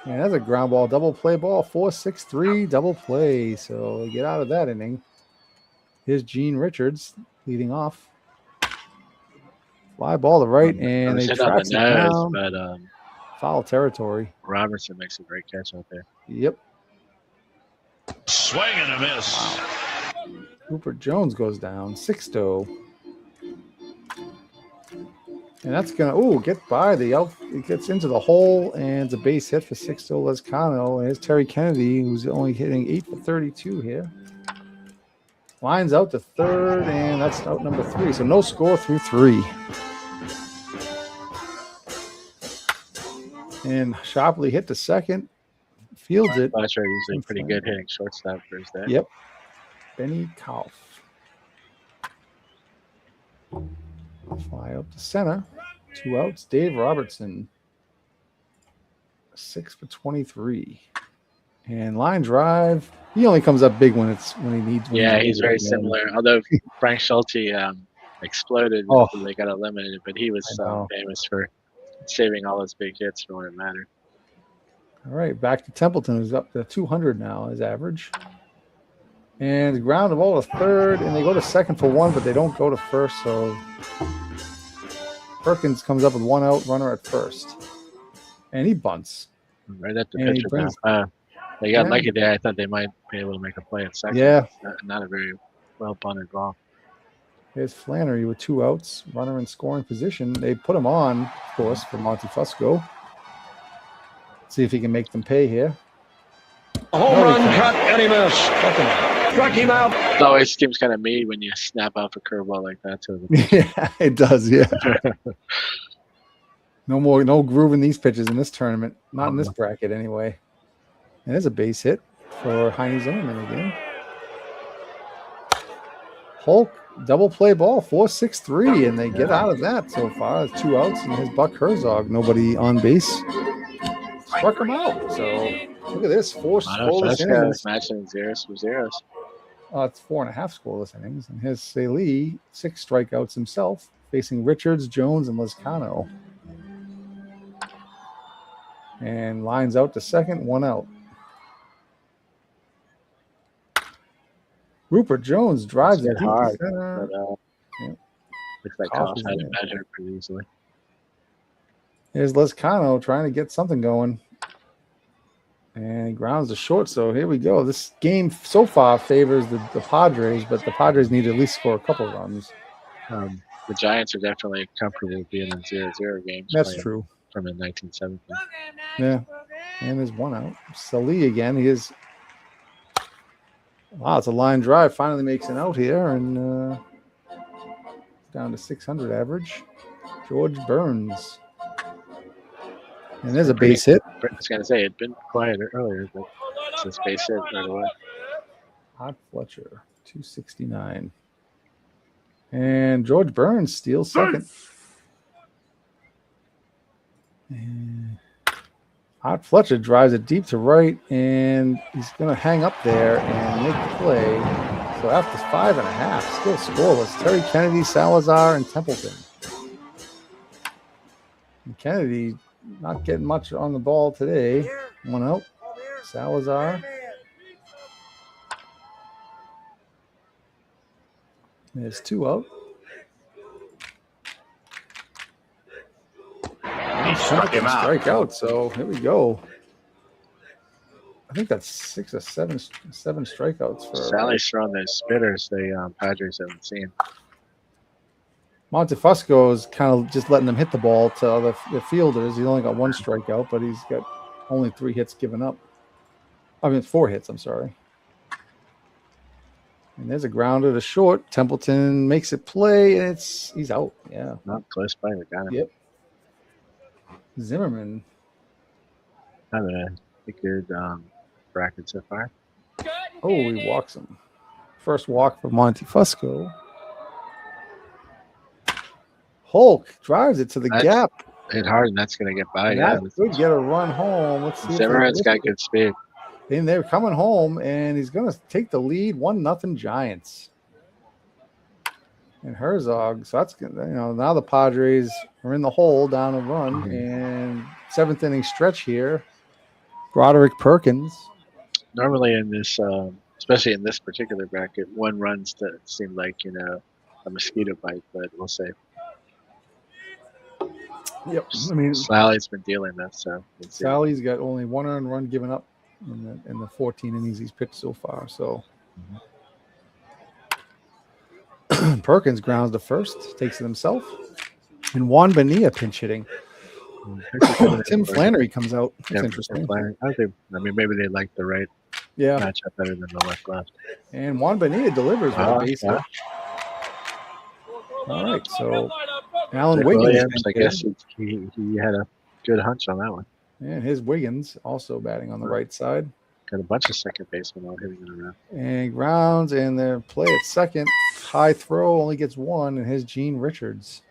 And that's a ground ball, double play ball, 4-6-3, double play. So get out of that inning. Here's Gene Richards leading off. Fly ball to right, and they track it down. But foul territory. Robertson makes a great catch out there. Yep. Swing and a miss. Wow. Rupert Jones goes down, 6-0. And that's going to, get by the out. It gets into the hole, and it's a base hit for Sixto Lezcano. And here's Terry Kennedy, who's only hitting 8 for 32 here. Lines out to third, and that's out number 3. So no score through 3. And Shopley hit the second, fields it. Fletcher usually pretty good hitting shortstop for his day. Yep. Benny Kauf. Fly up to center. 2 outs. Dave Robertson. 6 for 23. And line drive. He only comes up big when he needs. Yeah, he's very similar. Although Frank Schulte exploded after they got eliminated, but he was famous for saving all his big hits for when it mattered. All right, back to Templeton, who's up to 200 now, his average. And the ground ball to third, and they go to second for 1, but they don't go to first. So Perkins comes up with 1 out, runner at first, and he bunts right at the and pitcher. They got lucky there. I thought they might be able to make a play at second. Yeah, not a very well bunted ball. Here's Flannery with 2 outs, runner in scoring position. They put him on, of course, for Monty Fusco. See if he can make them pay here. A home run cut, and he missed. Struck him out. It always seems kind of mean when you snap off a curveball like that to them. Yeah, it does. Yeah. No groove in these pitches in this tournament. Not in this bracket, anyway. And there's a base hit for Heine Zimmerman again. Hulk, double play ball, 4-6-3, and they get out of that so far. 2 outs, and here's Buck Herzog. Nobody on base. Struck him out. So Look at this, 4 scoreless innings. Matching zeros for zeros. It's 4.5 scoreless innings. And here's Salih, 6 strikeouts himself, facing Richards, Jones, and Lizcano. And lines out to second, 1 out. Rupert Jones drives it hard. But, looks like Koff had it measured pretty easily. Here's Lizcano trying to get something going. And he grounds to short. So here we go. This game so far favors the Padres, but the Padres need to at least score a couple runs. The Giants are definitely comfortable being in 0-0 games. That's true. From the 1970s. Yeah. And there's 1 out. Salih again. He is. Wow, it's a line drive. Finally makes an out here. And down to 600 average. George Burns. And there's a base hit. I was going to say, it'd been quiet earlier, but it's this base hit right away. Odd Fletcher, 269. And George Burns steals second. And Odd Fletcher drives it deep to right, and he's going to hang up there and make the play. So after 5.5, still scoreless. Terry Kennedy, Salazar, and Templeton. And Kennedy not getting much on the ball today. 1 out. Salazar. There's 2 out. He struck him out. Strike out. So here we go. I think that's 6 or 7 strikeouts for Sally's throwing those spitters the Padres haven't seen. Montefusco is kind of just letting them hit the ball to the fielders. He's only got 1 strikeout, but he's got only 3 hits given up. I mean, 4 hits, I'm sorry. And there's a grounder to short. Templeton makes it play, and he's out. Yeah. Not close by the guy. Yep. Zimmerman. Having a good bracket so far. Oh, he walks him. First walk for Montefusco. Hulk drives it to the gap. Hit hard, and that's going to get by. That could get a run home. Let's see. Zimmerman's got good speed. Then they're coming home, and he's going to take the lead. 1-0 Giants. And Herzog. So that's good. Now the Padres are in the hole, down a run, and 7th inning stretch here. Broderick Perkins. Normally in this, especially in this particular bracket, 1 runs to seem like a mosquito bite, but we'll see. Yep. I mean, Sally's been dealing that, so Sally's got only 1 earned run given up in the 14 innings he's pitched so far. So Perkins grounds to first, takes it himself, and Juan Bonilla pinch hitting. Tim Flannery comes out. That's interesting. I mean, maybe they like the right matchup better than the left. And Juan Bonilla delivers with a base hit. All right, so Alan Wiggins. I guess he had a good hunch on that one. And his Wiggins also batting on the right side. Got a bunch of second basemen all hitting it around. And grounds, and their play at second. High throw, only gets 1, and his Gene Richards.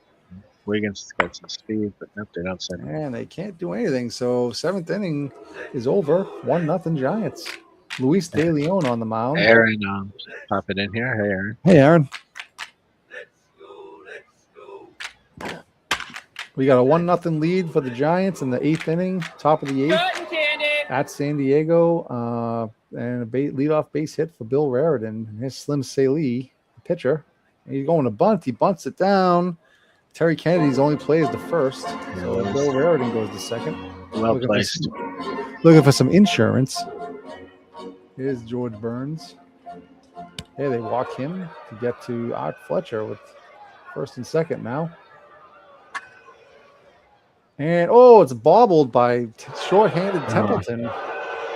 Wiggins has got some speed, but nope, they don't send him. And they can't do anything. So 7th inning is over. 1-0 Giants. Luis De Leon on the mound. Aaron, pop it in here. Hey, Aaron. Hey, Aaron. We got a 1-0 lead for the Giants in the 8th inning, top of the 8th at San Diego. And a leadoff base hit for Bill Raridan. Here's Slim Salih, the pitcher. And he's going to bunt. He bunts it down. Terry Kennedy's only plays the first. So Bill Raridan goes to second. Well placed. Looking for some insurance. Here's George Burns. Hey, they walk him to get to Art Fletcher with first and second now. And, it's bobbled by short-handed Templeton.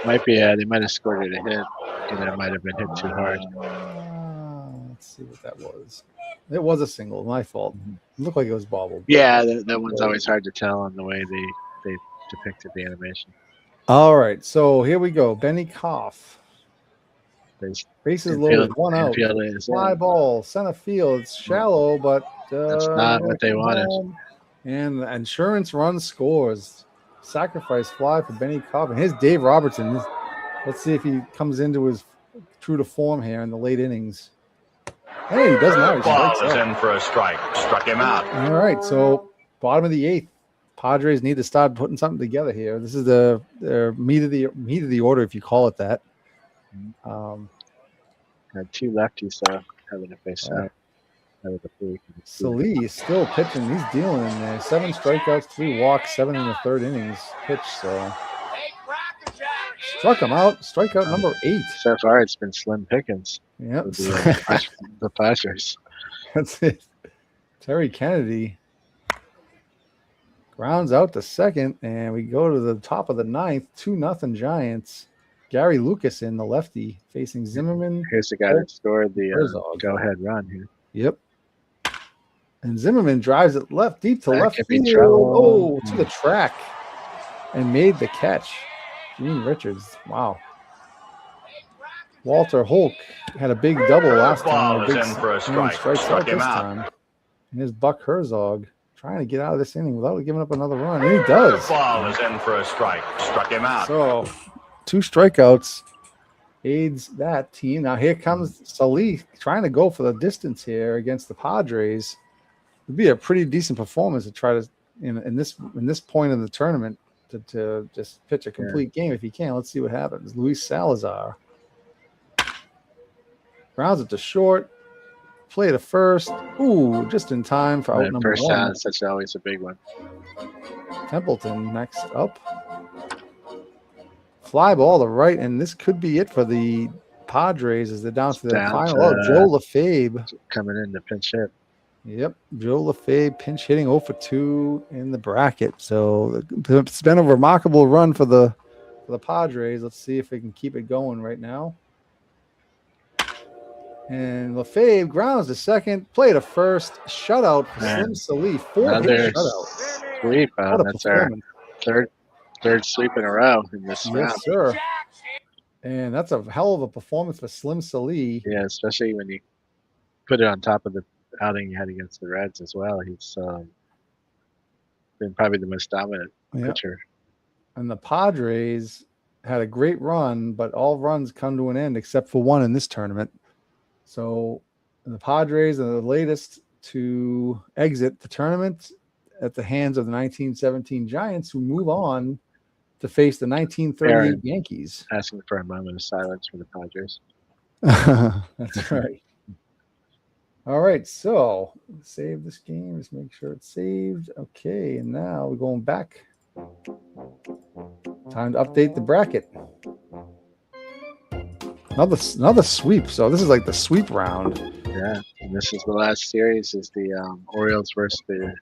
Might be, they might have scored it a hit. It might have been hit too hard. Let's see what that was. It was a single. My fault. It looked like it was bobbled. Yeah, that one's always hard to tell on the way they depicted the animation. All right, so here we go. Benny Koff. Bases loaded, 1 out. Fly ball, center field. It's shallow, but that's not what they wanted. And the insurance run scores. sacrifice fly for Benny Cobb. And here's Dave Robertson. Let's see if he comes into his true to form here in the late innings. Hey, he does not. Ball is in for a strike. Struck him out. All right, so bottom of the 8th. Padres need to start putting something together here. This is the meat of the order, if you call it that. Had 2 lefties having to face out. Salih is still pitching. He's dealing in there. 7 strikeouts, 3 walks, 7 in the 3rd innings pitch. So struck him out. Strikeout number 8. So far, it's been slim pickings. Yep. The Padres. That's it. Terry Kennedy grounds out to second, and we go to the top of the 9th. 2-0 Giants. Gary Lucas in the lefty facing Zimmerman. Here's the guy that scored the go-ahead run here. Yep. And Zimmerman drives it deep to left field. To the track and made the catch. Gene Richards. Wow. Walter Hulk had a big double last time. Ball is in for a strike. Struck him out. And here's Buck Herzog trying to get out of this inning without giving up another run. And he does. Ball is in for a strike. Struck him out. So 2 strikeouts aids that team. Now here comes Salih trying to go for the distance here against the Padres. It'd be a pretty decent performance to try to in this point of the tournament to just pitch a complete game if he can. Let's see what happens. Luis Salazar grounds it to short. Play to first. Ooh, just in time for out number 1. First down, that's always a big one. Templeton next up. Fly ball to right, and this could be it for the Padres as they're down to the final. Joe Lefebvre coming in to pinch hit. Yep, Joe Lefebvre pinch hitting 0 for 2 in the bracket. So it's been a remarkable run for the Padres. Let's see if they can keep it going right now. And Lefebvre grounds to second, play to first, shutout for Slim Salih. 4-hit shutout. Sweep. That's our third sweep in a row in this round. Yes, sir. And that's a hell of a performance for Slim Salih. Yeah, especially when you put it on top of the outing he had against the Reds as well. He's been probably the most dominant pitcher. And the Padres had a great run, but all runs come to an end except for one in this tournament. So the Padres are the latest to exit the tournament at the hands of the 1917 Giants, who move on to face the 1938 Yankees. Asking for a moment of silence for the Padres. That's right. All right, so save this game. Just make sure it's saved. Okay, and now we're going back. Time to update the bracket. Another sweep. So this is like the sweep round. Yeah, and this is the last series. Is the Orioles versus the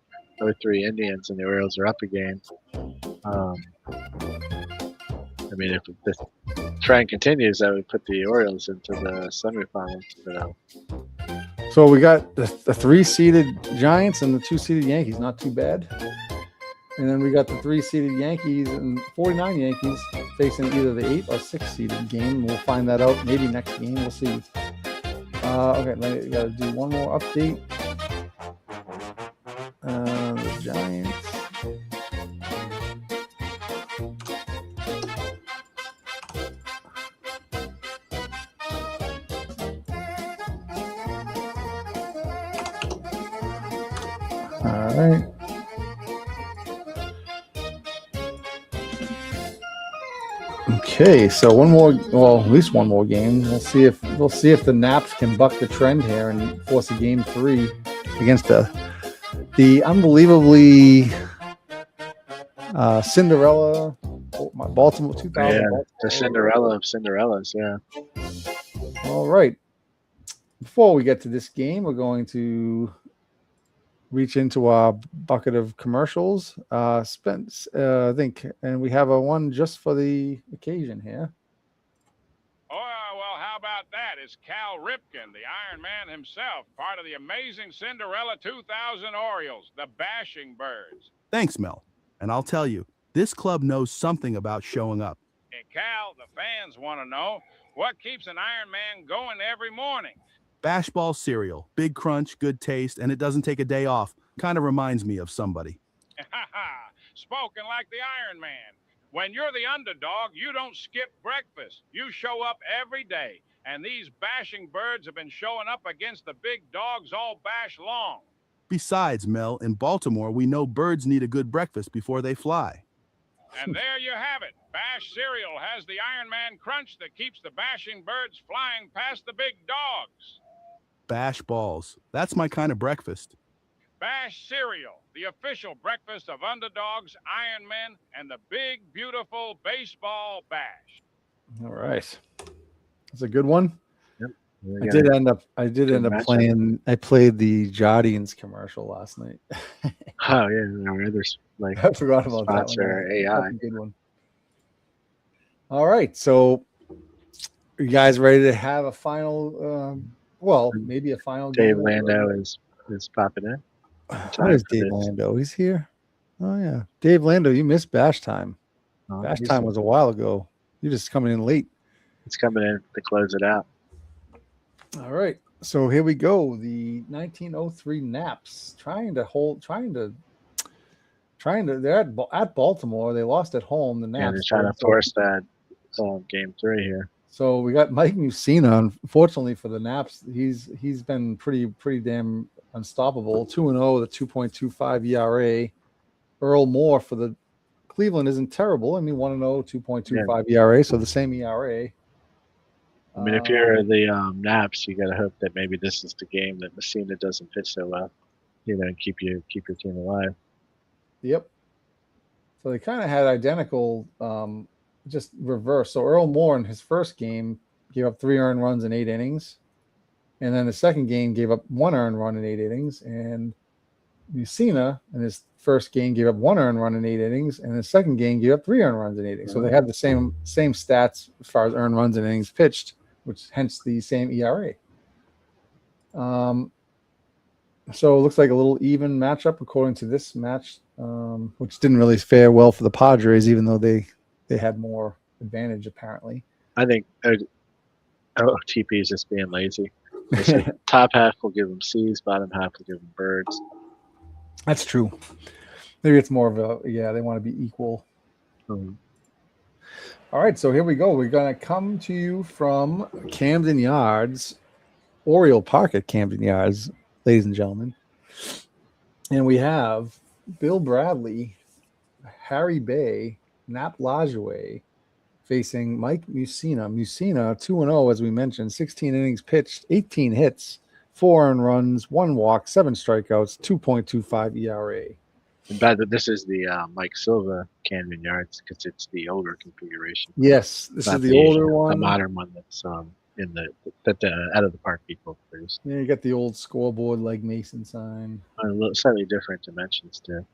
03 Indians, and the Orioles are up a game. I mean, if this trend continues, I would put the Orioles into the semifinals. So we got the 3-seeded Giants and the 2-seeded Yankees. Not too bad. And then we got the 3-seeded Yankees and 49 Yankees facing either the 8 or 6-seeded game. We'll find that out maybe next game. We'll see. Okay, we got to do one more update. The Giants. All right. Okay, so one more, well, at least one more game. We'll see if the Naps can buck the trend here and force a game 3 against the unbelievably Cinderella, Baltimore 2000. Yeah, Baltimore. the Cinderella of Cinderellas. Yeah. All right. Before we get to this game, we're going to reach into our bucket of commercials. Spence, I think, and we have a one just for the occasion here. Oh, well, how about that? It's Cal Ripken, the Iron Man himself, part of the amazing Cinderella 2000 Orioles, the Bashing Birds. Thanks, Mel. And I'll tell you, this club knows something about showing up. And Cal, the fans want to know, what keeps an Iron Man going every morning? Bashball cereal, big crunch, good taste, and it doesn't take a day off. Kind of reminds me of somebody. Spoken like the Iron Man. When you're the underdog, you don't skip breakfast. You show up every day. And these bashing birds have been showing up against the big dogs all bash long. Besides, Mel, in Baltimore, we know birds need a good breakfast before they fly. And there you have it. Bash cereal has the Iron Man crunch that keeps the bashing birds flying past the big dogs. Bash balls. That's my kind of breakfast. Bash cereal, the official breakfast of underdogs, Iron Men, and the big, beautiful baseball bash. All right. That's a good one. Yep. I did end up playing. I played the Jardines commercial last night. Oh yeah, there's like I forgot about that one. sponsor AI. That's a good one. All right, so you guys ready to have a final? Maybe a final. Dave game? Lando is popping in. What is Dave Lando? He's here. Oh yeah, Dave Lando. You missed Bash Time. Bash Time was a while ago. You're just coming in late. It's coming in to close it out. All right. So here we go. The 1903 Naps they're at Baltimore. They lost at home. The Naps. Yeah, they're trying to force that game 3 here. So we got Mike Mussina. Unfortunately for the Naps, he's been pretty damn unstoppable. 2-0 with a 2.25 ERA. Earl Moore for the Cleveland isn't terrible. I mean, 1-0, 2.25 ERA, so the same ERA. I mean, if you're the Naps, you got to hope that maybe this is the game that Mussina doesn't pitch so well, and keep your team alive. Yep. So they kind of had identical, just reverse. So Earl Moore in his first game gave up 3 earned runs in 8 innings, and then the second game gave up 1 earned run in 8 innings. And Mussina in his first game gave up 1 earned run in 8 innings, and the second game gave up 3 earned runs in 8 innings. So they had the same stats as far as earned runs and innings pitched, which hence the same ERA. So it looks like a little even matchup according to this match, which didn't really fare well for the Padres, even though they had more advantage apparently. I think OTP is just being lazy. Top half will give them C's, bottom half will give them birds. That's true. Maybe it's more of they want to be equal. Mm-hmm. All right, so here we go. We're going to come to you from Camden Yards, Oriole Park at Camden Yards, ladies and gentlemen. And we have Bill Bradley, Harry Bay, Nap Lajoie facing Mike Mussina. Mussina, 2-0, as we mentioned, 16 innings pitched, 18 hits, 4 earned runs, 1 walk, 7 strikeouts, 2.25 ERA. And bad that this is the Mike Silva Camden Yards because it's the older configuration. Yes, this is the older one. The modern one that's in the out of the park people produce. Yeah, you got the old scoreboard like Mason sign. Slightly different dimensions too.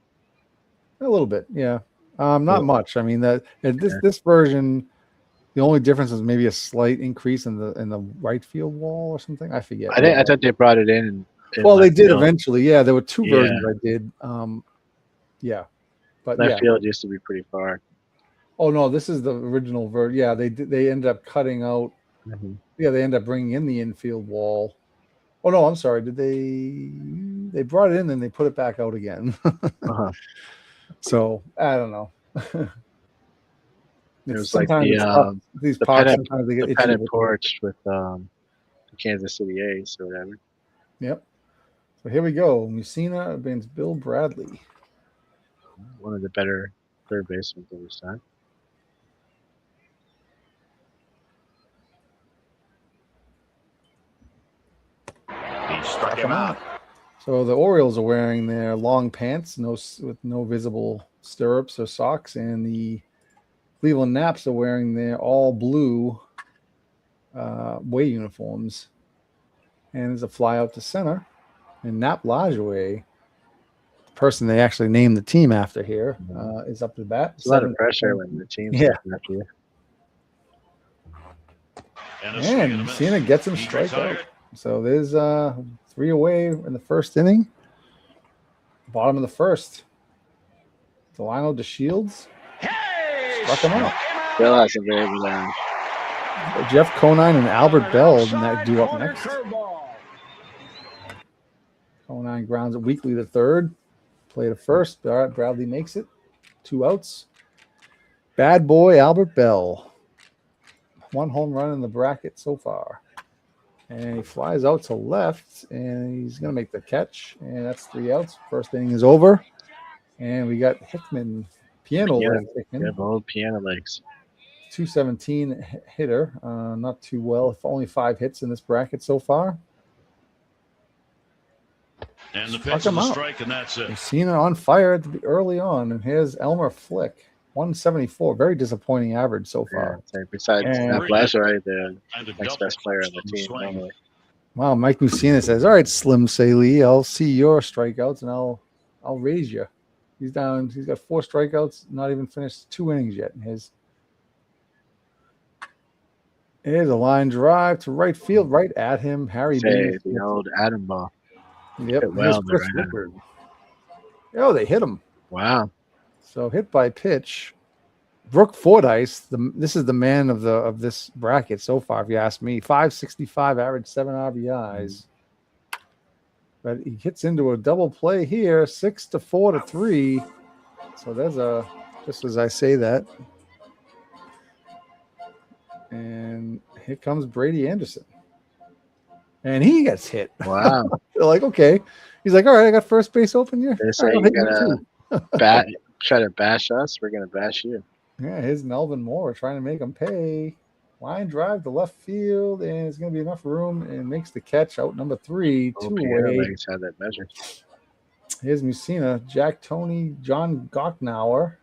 A little bit, yeah. Not much. I mean this version, the only difference is maybe a slight increase in the right field wall or something. I forget. I thought they brought it in. Well, they did eventually. Yeah, there were 2 versions I did. Yeah, but left field used to be pretty far. Oh no, this is the original version. Yeah, they ended up cutting out. Mm-hmm. Yeah, they ended up bringing in the infield wall. Oh no, I'm sorry. Did they brought it in and they put it back out again? So I don't know. It was like the pennant porch with the Kansas City A's or whatever. Yep. So here we go. Mussina against Bill Bradley. One of the better third basemen of this time. He struck him out. So the Orioles are wearing their long pants, with no visible stirrups or socks, and the Cleveland Naps are wearing their all blue away uniforms. And there's a fly out to center, and Nap Lajoie, the person they actually named the team after here, is up to bat. It's a lot of pressure when the team's after you. And Mussina gets him straight out. So there's 3 away in the first inning. Bottom of the first. Delino DeShields struck him out. Bill hasn't been able to. Jeff Conine and Albert Bell do up next. Conine grounds it weakly to third. Play to first. Bradley makes it. 2 outs. Bad boy Albert Bell. 1 home run in the bracket so far. And he flies out to left, and he's going to make the catch. And that's 3 outs. First inning is over. And we got Hickman, piano leg Hickman. Yeah, old piano legs. 217 hitter. Not too well. Only 5 hits in this bracket so far. And the Struck pitch is him a out. strike, and that's it. We've seen it on fire early on. And here's Elmer Flick. 174. Very disappointing average so Yeah, far. so besides And- Lazare, the And a next double best player on the on team. swing. Normally. Wow, Mike Mussina says, "All right, Slim Saley, I'll see your strikeouts and I'll raise you." He's down. He's got 4 strikeouts. Not even finished 2 innings yet. Here's a line drive to right field, right at him. Harry Say Baines. the old Adam ball. Yep. hit well Here's in the Chris right hand. Richard. Oh, they hit him. Wow. So hit by pitch. Brooke Fordyce, this is the man of this bracket so far, if you ask me. 565 average, 7 RBIs. But he hits into a double play here, 6-4 to 3. So there's just as I say that. And here comes Brady Anderson. And he gets hit. Wow. They're like, okay. He's like, all right, I got first base open here. They say I'll you're hit you gonna too. try to bash us. We're gonna bash you. Yeah, here's Melvin Moore trying to make him pay. Line drive to left field, and it's going to be enough room, and makes the catch out number 3, 2 away. Legs had that measured. Here's Mussina, Jack Toney, John Gocknauer,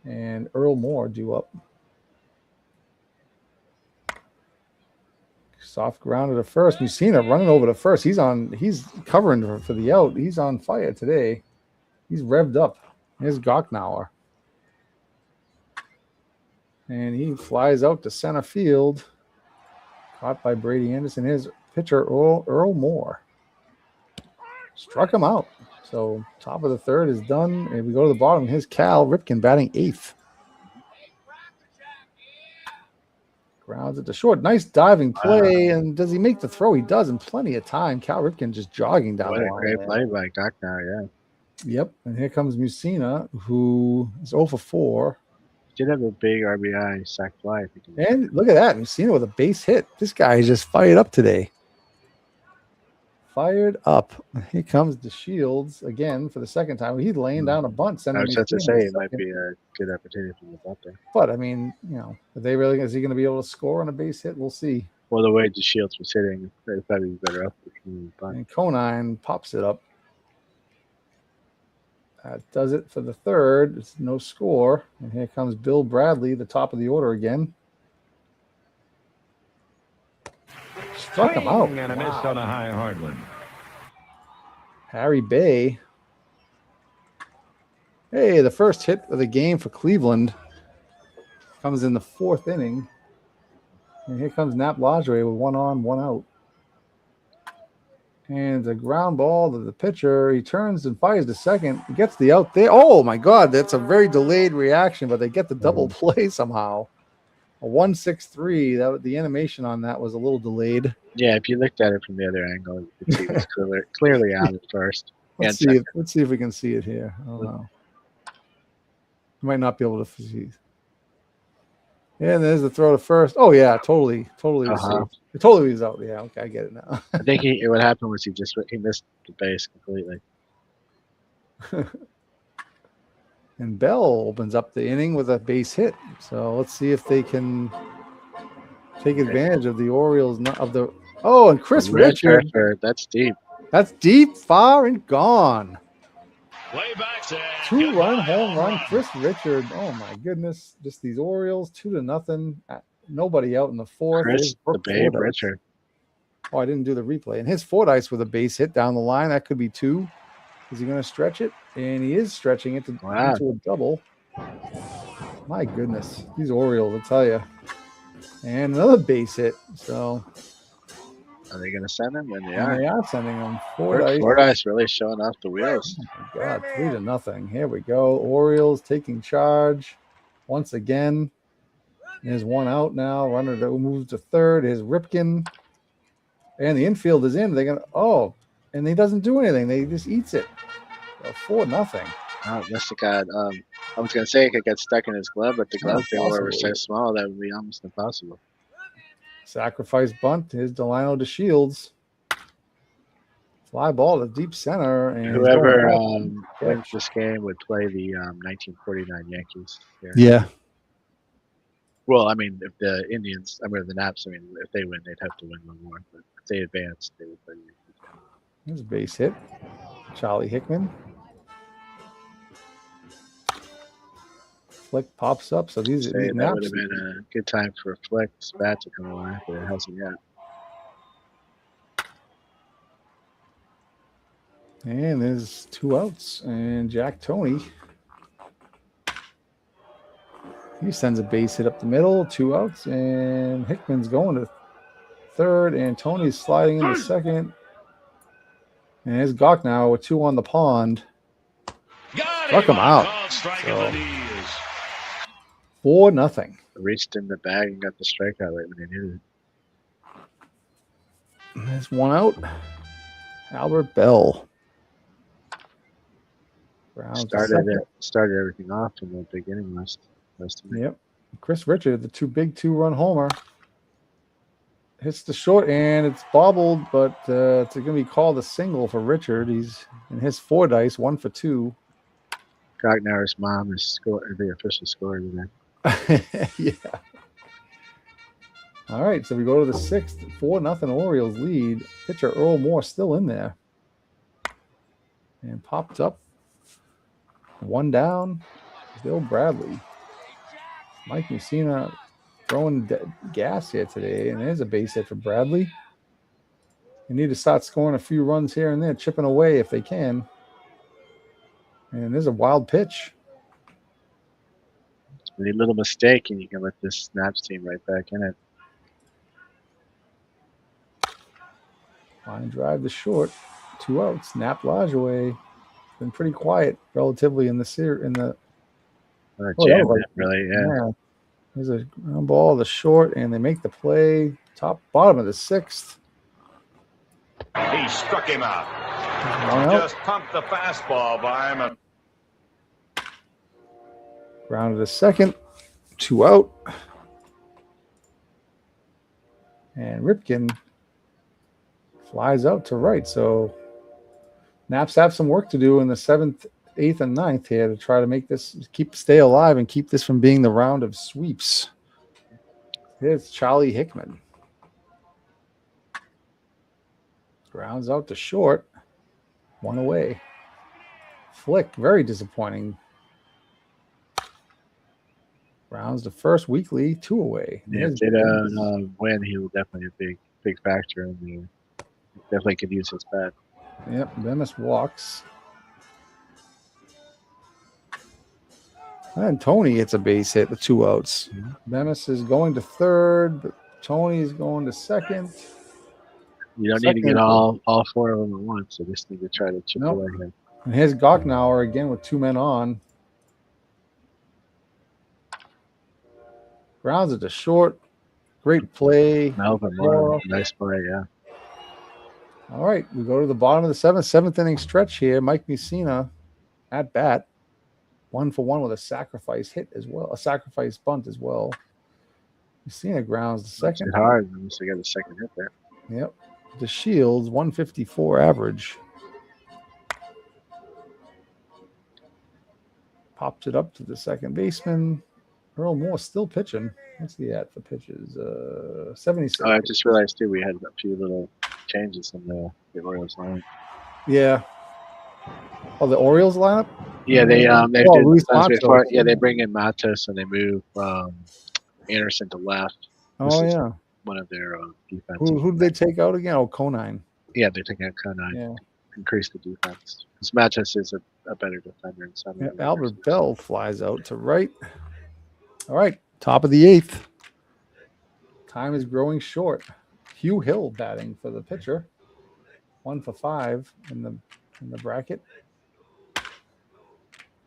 and Earl Moore due up. Soft ground to first. Mussina running over to first. He's covering for the out. He's on fire today. He's revved up. Here's Gocknauer. And he flies out to center field. Caught by Brady Anderson. His pitcher, Earl Moore. Struck him out. So top of the third is done. And we go to the bottom. Here's Cal Ripken batting 8th. Grounds it to short. Nice diving play. And does he make the throw? He does in plenty of time. Cal Ripken just jogging down What the a line. great there. play by Gocknauer, yeah. Yep. And here comes Mussina, who is 0 for 4. Did have a big RBI sac fly. I think. And look at that. Mussina with a base hit. This guy is just fired up today. Fired up. Here comes DeShields again for the second time. He's laying down a bunt. I was just to Mussina say in it might second. be a good opportunity for him out there. But I mean, are they really? Is he going to be able to score on a base hit? We'll see. Well, the way DeShields was hitting, they'd probably be better off if he bunt. And Conine pops it up. That does it for the third. It's no score. And here comes Bill Bradley, the top of the order again. Struck him out. And a miss on a high hard one. Harry Bay. Hey, the first hit of the game for Cleveland comes in the 4th inning. And here comes Nap Lajoie with 1 on, 1 out. And the ground ball to the pitcher. He turns and fires to second. He gets the out there. Oh, my God. That's a very delayed reaction, but they get the double play somehow. A 1-6-3. The animation on that was a little delayed. Yeah, if you looked at it from the other angle, you could see it was clearly out at first. Let's see if we can see it here. I don't know. You might not be able to see. Yeah, there's the throw to first. Oh yeah, totally was safe. It totally was out. Yeah, okay, I get it now. I think what happened was he missed the base completely. And Bell opens up the inning with a base hit. So let's see if they can take advantage of the Orioles. And Chris Richard. That's deep. That's deep, far, and gone. Way back there. 2-run home run, Chris Richard. Oh my goodness! Just these Orioles, 2-0. Nobody out in the 4th. Chris the Babe Richard. Oh, I didn't do the replay. And his Fordyce with a base hit down the line. That could be 2. Is he going to stretch it? And he is stretching it into a double. My goodness. These Orioles, I'll tell you. And another base hit. So are they going to send him? And they are sending him. Fordyce. Fordyce really showing off the wheels. Oh my God, 3-0. Here we go. Orioles taking charge once again. There's 1 out now. Runner moves to third. Here's Ripken. And the infield is in. They're going to, and he doesn't do anything. They just eats it. 4-0. Oh, must have got. I was gonna say it could get stuck in his glove, but the gloves they wore were so possibly. small that would be almost impossible. Sacrifice bunt. Here's Delano DeShields. Fly ball to deep center. And Whoever wins this game would play the 1949 Yankees here. Yeah. Well, I mean, if the Indians, the Naps, if they win, they'd have to win one more. But if they advance, they would play the Yankees. There's a base hit. Charlie Hickman. Flick pops up. So these That Naps would have been a good time for Flick's bat to come alive, but it hasn't yet. And there's 2 outs. And Jack Toney. He sends a base hit up the middle. 2 outs. And Hickman's going to third. And Toney's sliding into second. And there's Gawk now with 2 on the pond. Struck him out. So, 4-0. Reached in the bag and got the strikeout right when he needed it. And there's 1 out. Albert Bell. Started everything off in the beginning last time. Yep. Chris Richard, the big 2-run homer. Hits the short and it's bobbled, but it's going to be called a single for Richard. He's in his 4 dice, 1 for 2. Gognauer's mom is the official scorer today. Yeah. All right, so we go to the 6th. 4-0 Orioles lead. Pitcher Earl Moore still in there. And popped up. 1 down. Bill Bradley. Mike Mussina throwing gas here today. And there's a base hit for Bradley. You need to start scoring a few runs here and there, chipping away if they can. And there's a wild pitch. A little mistake, and you can let this Snaps team right back in it. Line drive to short. 2 outs. Nap Lajoie. Been pretty quiet relatively in the Really, yeah. There's a ground ball to short, and they make the play. Bottom of the 6th. He struck him out. Just pumped the fastball by him. Ground to the 2nd. 2 out. And Ripken flies out to right. So Naps have some work to do in the 7th, 8th, and 9th here to try to make this stay alive and keep this from being the round of sweeps. Here's Charlie Hickman. Grounds out to short. 1 away. Flick, very disappointing. Rounds to first, weekly, 2 away. Yeah, if they don't win, he will definitely be a big factor in the. Definitely could use his bat. Yep, Bemis walks. And Tony hits a base hit with 2 outs. Bemis is going to third, but Tony is going to second. You don't need to get all 4 of them at once. So just need to try to chip away here. And here's Gawknauer again with 2 men on. Grounds it to short. Great play. Melvin Moore. Nice play, yeah. All right, we go to the bottom of the 7th inning stretch here. Mike Mussina at bat. 1 for 1 with a sacrifice hit as well. A sacrifice bunt as well. Mussina grounds the second. It's hard. Unless they got a second hit there. Yep. The Shields, 154 average. Pops it up to the second baseman. Earl Moore still pitching. What's he at for pitches? 76. Oh, I just realized too we had a few little changes in the Orioles lineup. Yeah. Oh, the Orioles lineup? Yeah, they Luis Matos. Yeah, they bring in Matos and they move Anderson to left. Oh yeah. One of their defense. Who did they take out again? Oh, Conine. Yeah, they take out Conine. Yeah. Increase the defense. Because Matos is a better defender in some. Yeah, Albert Bell flies out to right. All right, top of the 8th. Time is growing short. Hugh Hill batting for the pitcher. 1 for 5 in the bracket.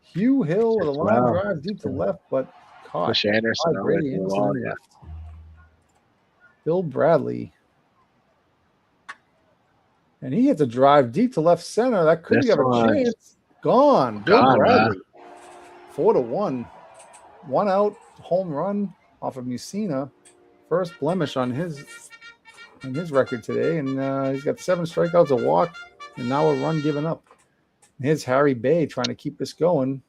Hugh Hill with a line drive deep to left, but caught. Push Anderson over the wall, yeah. Bill Bradley. And he hits a drive deep to left center. That could have a chance. Gone. Bill Gone, Bradley. 4-1. 1 out, home run off of Mussina. First blemish on his record today, and he's got 7 strikeouts, a walk, and now a run given up. And here's Harry Bay trying to keep this going.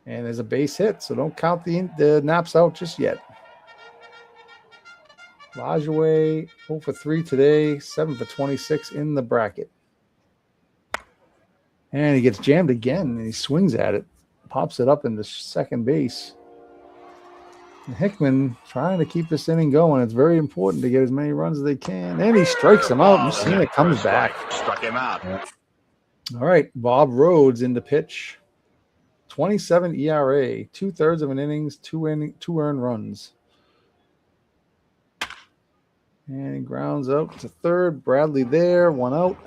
And there's a base hit, so don't count the naps out just yet. Lajoie 0 for 3 today, 7 for 26 in the bracket. And he gets jammed again, and he swings at it, pops it up into second base. And Hickman trying to keep this inning going. It's very important to get as many runs as they can. And he strikes him out. Mussina comes back. Struck him out. All right, Bob Rhodes in the pitch. 27 ERA, 2/3 of an innings, 2 earned runs. And he grounds out to third. Bradley there, 1 out.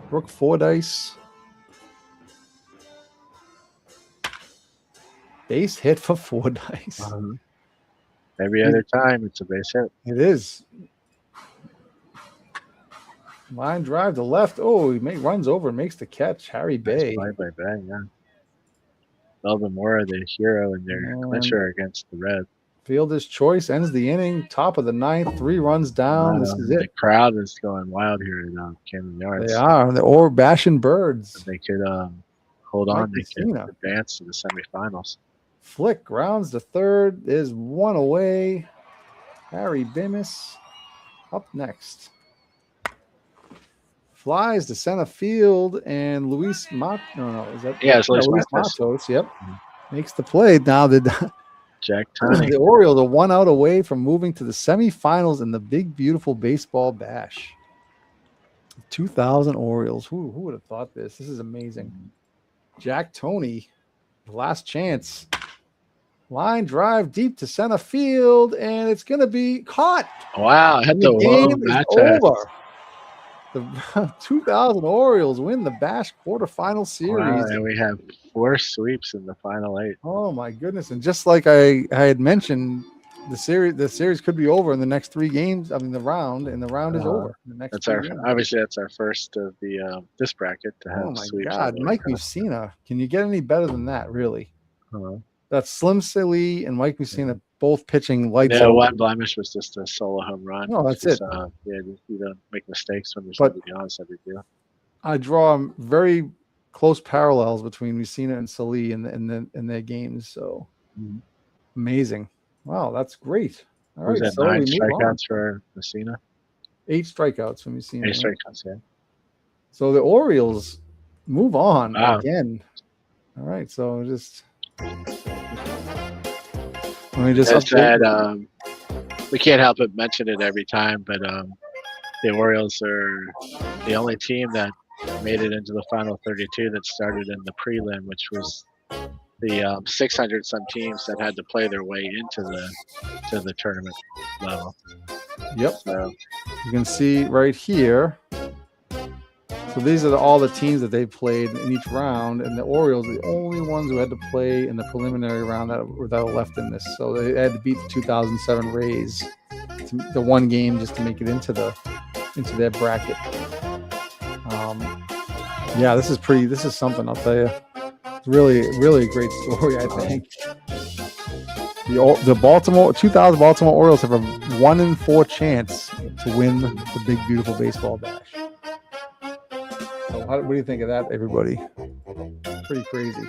Brooke Fordyce. Base hit for Fordyce. Every other time, it's a base hit. It is. Line drive to left. Oh, he runs over and makes the catch. Harry Bay. Nice play by Bay, yeah. Melvin Mora, the hero in their clincher against the Reds. Fielder's choice ends the inning. Top of the 9th, 3 runs down. This is it. The crowd is going wild here in Camden Yards. They are. They're bashing birds. If they could hold on, they could Mussina. advance to the semifinals. Flick grounds to third. There's 1 away. Harry Bemis up next. Flies to center field, and Luis Matos. It's Luis Matos. Yep, makes the play. Now Jack Tony. The Orioles are 1 out away from moving to the semifinals in the Big Beautiful Baseball Bash. 2,000 Orioles. Who would have thought this? This is amazing. Jack Tony, last chance. Line drive deep to center field, and it's going to be caught. Wow, The game is over. The 2,000 Orioles win the Bash quarterfinal series. Wow, and we have 4 sweeps in the final 8. Oh my goodness! And just like I had mentioned, the series could be over in the next 3 games. I mean, the round is over. The next That's 3 our games. obviously that's our first of the this bracket to have. Oh my sweeps. God, Mike Mussina! Can you get any better than that? Really? That's Slim Silly and Mike Mussina both pitching lights out. One blemish was just a solo home run. No, that's it. You don't make mistakes when there's But- nobody on, so every deal. I draw very close parallels between Mussina and Salih in their games. So amazing! Wow, that's great. All right, Was that so 9 we move on. strikeouts for Messina? 8 strikeouts from Mussina. 8 strikeouts, yeah. So the Orioles move on Wow. again. All right, so let me just As update. that, we can't help but mention it every time, but the Orioles are the only team that made it into the final 32 that started in the prelim, which was the 600 some teams that had to play their way into the tournament level. Yep. So You can see right here. So these are all the teams that they played in each round, and the Orioles are the only ones who had to play in the preliminary round that were left in this. So they had to beat the 2007 Rays, the 1 game just to make it into their bracket. Yeah, this is something, I'll tell you. It's really, really a great story, I think. The 2000 Baltimore Orioles have a 1 in 4 chance to win the Big Beautiful Baseball Bash. So what do you think of that, everybody? Pretty crazy.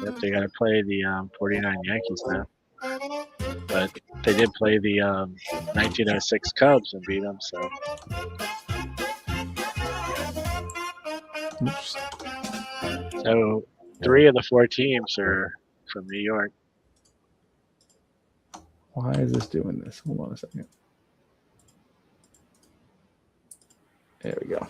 yep, they got to play the 49 Yankees now. But they did play the 1906 Cubs and beat them, so. Oops. So 3 of the 4 teams are from New York. Why is this doing this? Hold on a second. There we go.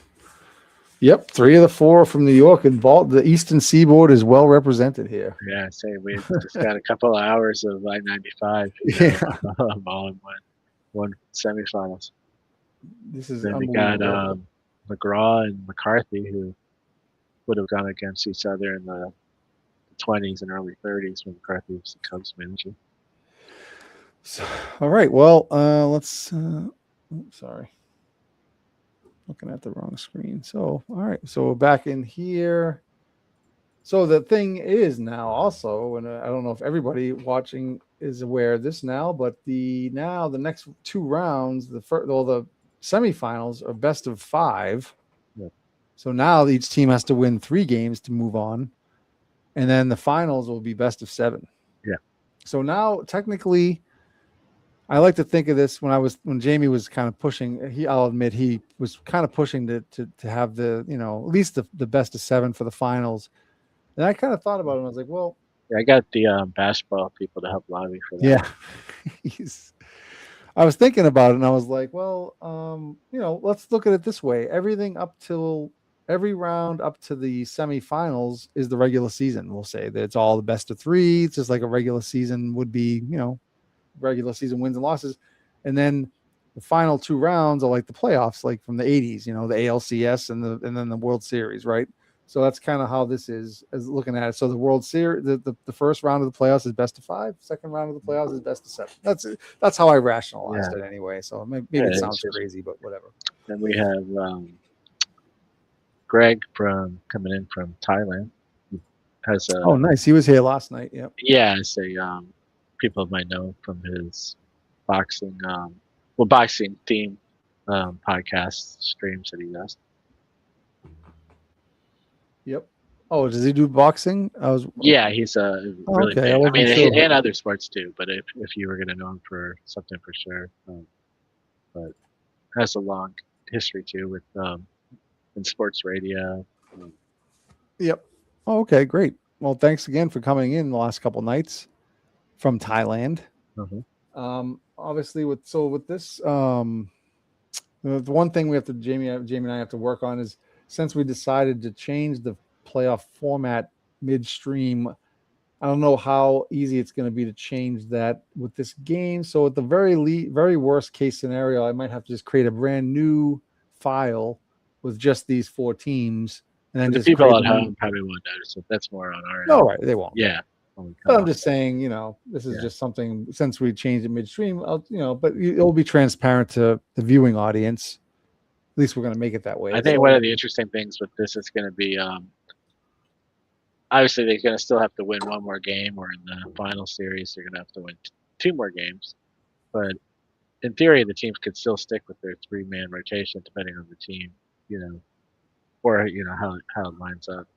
Yep, 3 of the 4 from New York, and the Eastern Seaboard is well represented here. Yeah, say we just got a couple of hours of I-95. Yeah. All in one semifinals. This is Then we got unbelievable. McGraw and McCarthy, who would have gone against each other in the 20s and early 30s when McCarthy was the Cubs manager. So, all right, well, let's. Sorry. Looking at the wrong screen. So, all right. So we're back in here. So the thing is now also, and I don't know if everybody watching is aware of this now, but the next 2 rounds, the semifinals are best of 5. Yeah. So now each team has to win 3 games to move on, and then the finals will be best of 7. Yeah. So now technically, I like to think of this when Jamie was kind of pushing. I'll admit he was kind of pushing to have the at least the best of 7 for the finals. And I kind of thought about it. And I was like, well, yeah, I got the basketball people to help lobby for that. Yeah. I was thinking about it, and I was like, well, let's look at it this way. Every round up to the semifinals is the regular season. We'll say that it's all the best of 3. It's just like a regular season would be, regular season wins and losses. And then the final 2 rounds are like the playoffs, like from the 80s, the ALCS and then the World Series, right? So that's kind of how this is as looking at it. So the World Series, the first round of the playoffs is best of 5. Second round of the playoffs is best of 7. That's how I rationalized it anyway. So maybe it sounds crazy, but whatever. Then we have Greg coming in from Thailand. Has nice. He was here last night. Yep. Yeah, so people might know from his boxing theme podcast streams that he does. Yep. Oh, does he do boxing? Yeah, he's really big. I mean, and other sports too. But if you were going to know him for something, for sure. But has a long history too with in sports radio. Yep. Oh, okay, great. Well, thanks again for coming in the last couple nights from Thailand. Mm-hmm. Obviously, with this, the one thing we have to Jamie and I have to work on is, since we decided to change the playoff format midstream, I don't know how easy it's going to be to change that with this game. So at the very worst case scenario, I might have to just create a brand new file with just these 4 teams, and then just people at home probably won't notice it. That's more on our end. No, right, they won't. Yeah. But I'm just saying, this is just something, since we changed it midstream, but it'll be transparent to the viewing audience. At least we're going to make it that way. I think one of the interesting things with this is going to be, obviously they're going to still have to win 1 more game, or in the final series they're going to have to win 2 more games. But in theory, the teams could still stick with their 3-man rotation depending on the team, or how it lines up.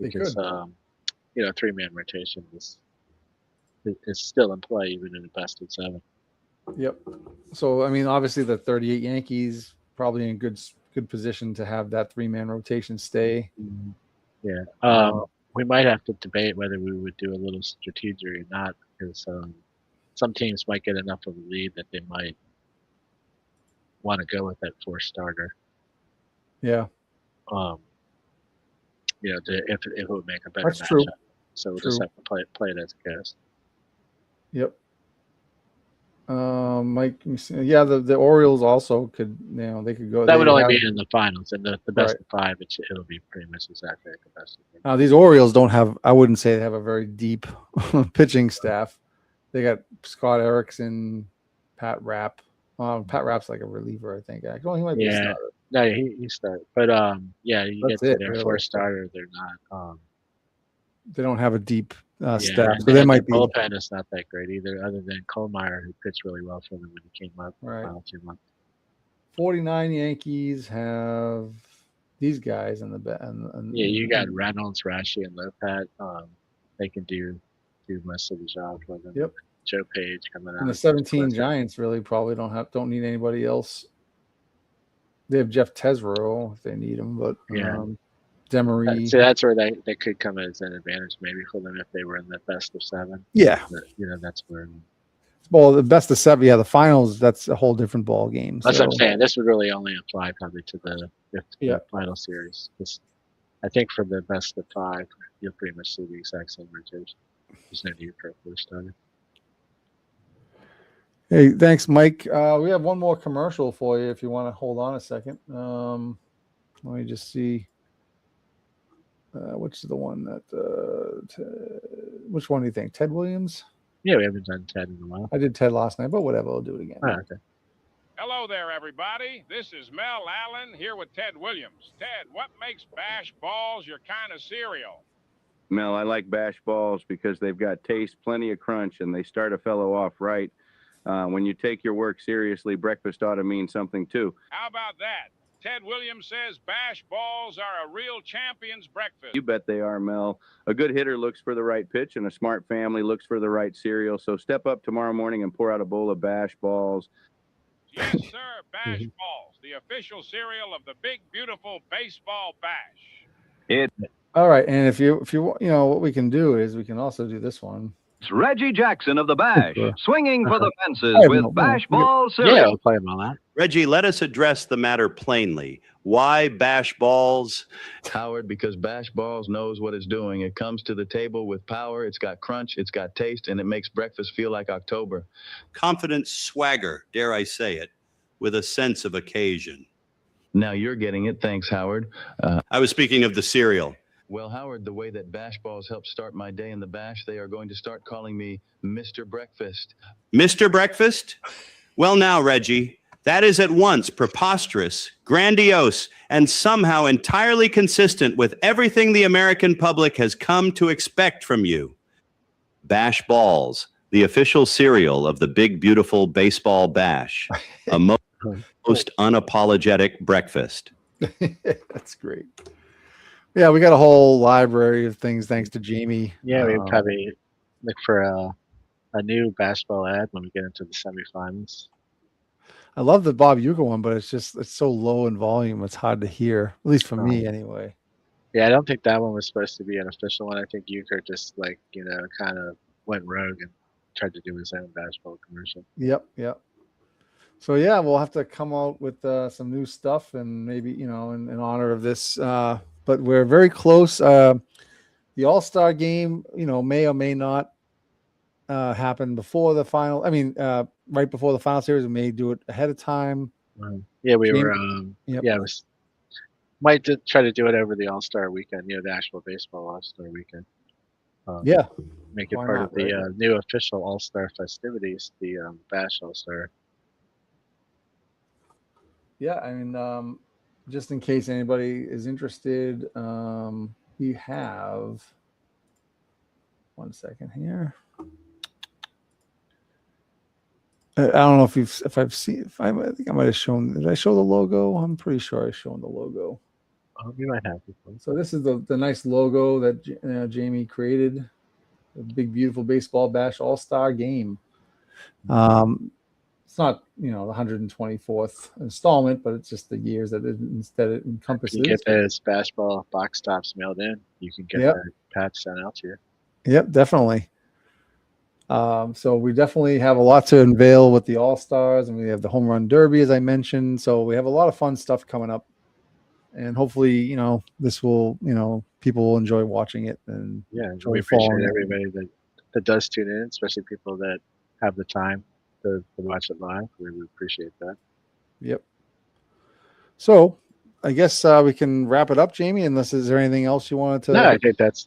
Because 3-man rotation is still in play even in the best of 7. Yep. So I mean, obviously the 38 Yankees probably in good position to have that 3-man rotation stay. Mm-hmm. Yeah. We might have to debate whether we would do a little strategy or not, because some teams might get enough of a lead that they might want to go with that 4 starter. Yeah. If it would make a better matchup. True. So we'll just have to play it as it goes. Yep. Mike, the Orioles also could, they could go. That would only be in the finals, and the best of 5. It'll be pretty much exactly like the best of 5. Now these Orioles don't have. I wouldn't say they have a very deep pitching staff. They got Scott Erickson, Pat Rapp. Pat Rapp's like a reliever, I think. He might be a starter. No, he started, but you That's get to their really. 4 starter, they're not. They don't have a deep staff, so they they might be. Bullpen is not that great either, other than Kohlmeyer, who pitched really well for them when he came up. Right. The final 2 months. 49 Yankees have these guys in the and you got Reynolds, Rashi, and Lopat. They can do most of the job for them. Yep. Joe Page coming out. And the 17 Giants really probably don't need anybody else. They have Jeff Tesreau if they need him, but Demery. So that's where they could come as an advantage maybe for them if they were in the best of 7. Yeah. But, that's where. Well, the best of 7, the finals, that's a whole different ball game. That's what I'm saying. This would really only apply probably to the final series. I think for the best of 5, you'll pretty much see the exact same rotation. There's no need for a 4 starter. Hey, thanks, Mike. We have one more commercial for you if you want to hold on a second. Let me just see. Which is the one that? Which one do you think? Ted Williams? Yeah, we haven't done Ted in a while. I did Ted last night, but whatever, I'll do it again. Oh, okay. Hello there, everybody. This is Mel Allen here with Ted Williams. Ted, what makes bash balls your kind of cereal? Mel, I like bash balls because they've got taste, plenty of crunch, and they start a fellow off right. When you take your work seriously, breakfast ought to mean something too. How about that? Ted Williams says bash balls are a real champion's breakfast. You bet they are, Mel. A good hitter looks for the right pitch, and a smart family looks for the right cereal. So step up tomorrow morning and pour out a bowl of bash balls. Yes, sir, bash balls, the official cereal of the big, beautiful baseball bash. All right, and if you what we can do is we can also do this one. It's Reggie Jackson of the Bash, swinging for the fences Hey, with no, bash no. ball Yeah, cereal. I'll play them on that. Reggie, let us address the matter plainly. Why bash balls? Howard, because bash balls knows what it's doing. It comes to the table with power. It's got crunch. It's got taste, and it makes breakfast feel like October. Confident swagger, dare I say it, with a sense of occasion. Now you're getting it. Thanks, Howard. I was speaking of the cereal. Well, Howard, the way that bash balls help start my day in the bash, they are going to start calling me Mr. Breakfast. Mr. Breakfast? Well, now, Reggie, that is at once preposterous, grandiose, and somehow entirely consistent with everything the American public has come to expect from you. Bash balls, the official cereal of the big, beautiful baseball bash, a most unapologetic breakfast. That's great. Yeah, we got a whole library of things thanks to Jamie. Yeah, we probably look for a new basketball ad when we get into the semifinals. I love the Bob Uecker one, but it's so low in volume. It's hard to hear, at least for me anyway. Yeah, I don't think that one was supposed to be an official one. I think Uecker just kind of went rogue and tried to do his own basketball commercial. Yep. So yeah, we'll have to come out with some new stuff and maybe in honor of this. But we're very close. The All-Star game, may or may not happen before the final. I mean, right before the final series. We may do it ahead of time. Yeah, we Jamie? were. Yep. Yeah, might try to do it over the All-Star weekend. The actual baseball All-Star weekend. Yeah. Make it Why part not, of the right? new official All-Star festivities, the Bash All-Star. Yeah, I mean, just in case anybody is interested, we have 1 second here. I don't know if I think I might have shown. Did I show the logo? I'm pretty sure I shown the logo. You might have before. So this is the nice logo that Jamie created. The big, beautiful baseball bash all-star game. It's not, the 124th installment, but it's just the years that it encompasses. You get those basketball box tops mailed in. You can get that patch sent out to you. Yep, definitely. So we definitely have a lot to unveil with the All-Stars, and we have the Home Run Derby, as I mentioned. So we have a lot of fun stuff coming up. And hopefully, this will, people will enjoy watching it. And we appreciate everybody that does tune in, especially people that have the time to watch it live. We appreciate that. Yep. So I guess we can wrap it up, Jamie, unless is there anything else you wanted to? No, I think that's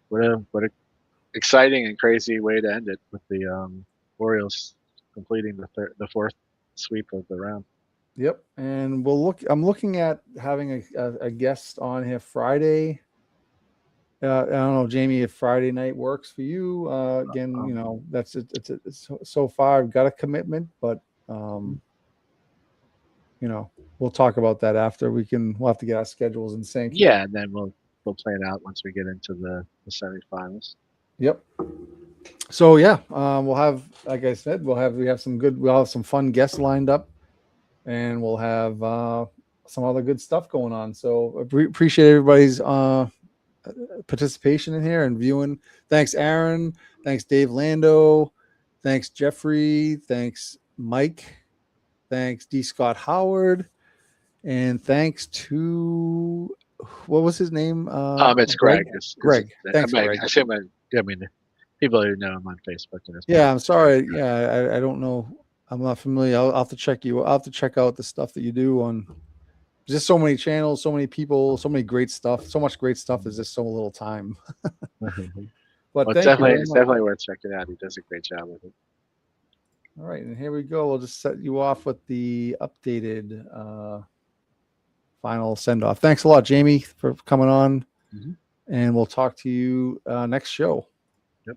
what a exciting and crazy way to end it, with the Orioles completing the fourth sweep of the round. Yep. And I'm looking at having a guest on here Friday. I don't know, Jamie, if Friday night works for you. Again, that's it. It's so far I've got a commitment, but we'll talk about that after. We'll have to get our schedules in sync. Yeah, and then we'll play it out once we get into the semifinals. Yep. So yeah, we'll have, like I said, we'll have some fun guests lined up, and we'll have some other good stuff going on. So appreciate everybody's participation in here and viewing. Thanks, Aaron. Thanks, Dave Lando. Thanks, Jeffrey. Thanks, Mike. Thanks, D. Scott Howard. And thanks to, what was his name? It's Greg. Greg. Thanks, Greg. I mean, people who know him on Facebook. Yeah, I'm sorry. Yeah, I don't know. I'm not familiar. I'll have to check you. I'll have to check out the stuff that you do on. There's just so many channels, so many people, so many great stuff, so much great stuff. There's just so little time. But it's definitely worth checking out. He does a great job with it. All right, and here we go. We'll just set you off with the updated final send off. Thanks a lot, Jamie, for coming on, and we'll talk to you next show. Yep.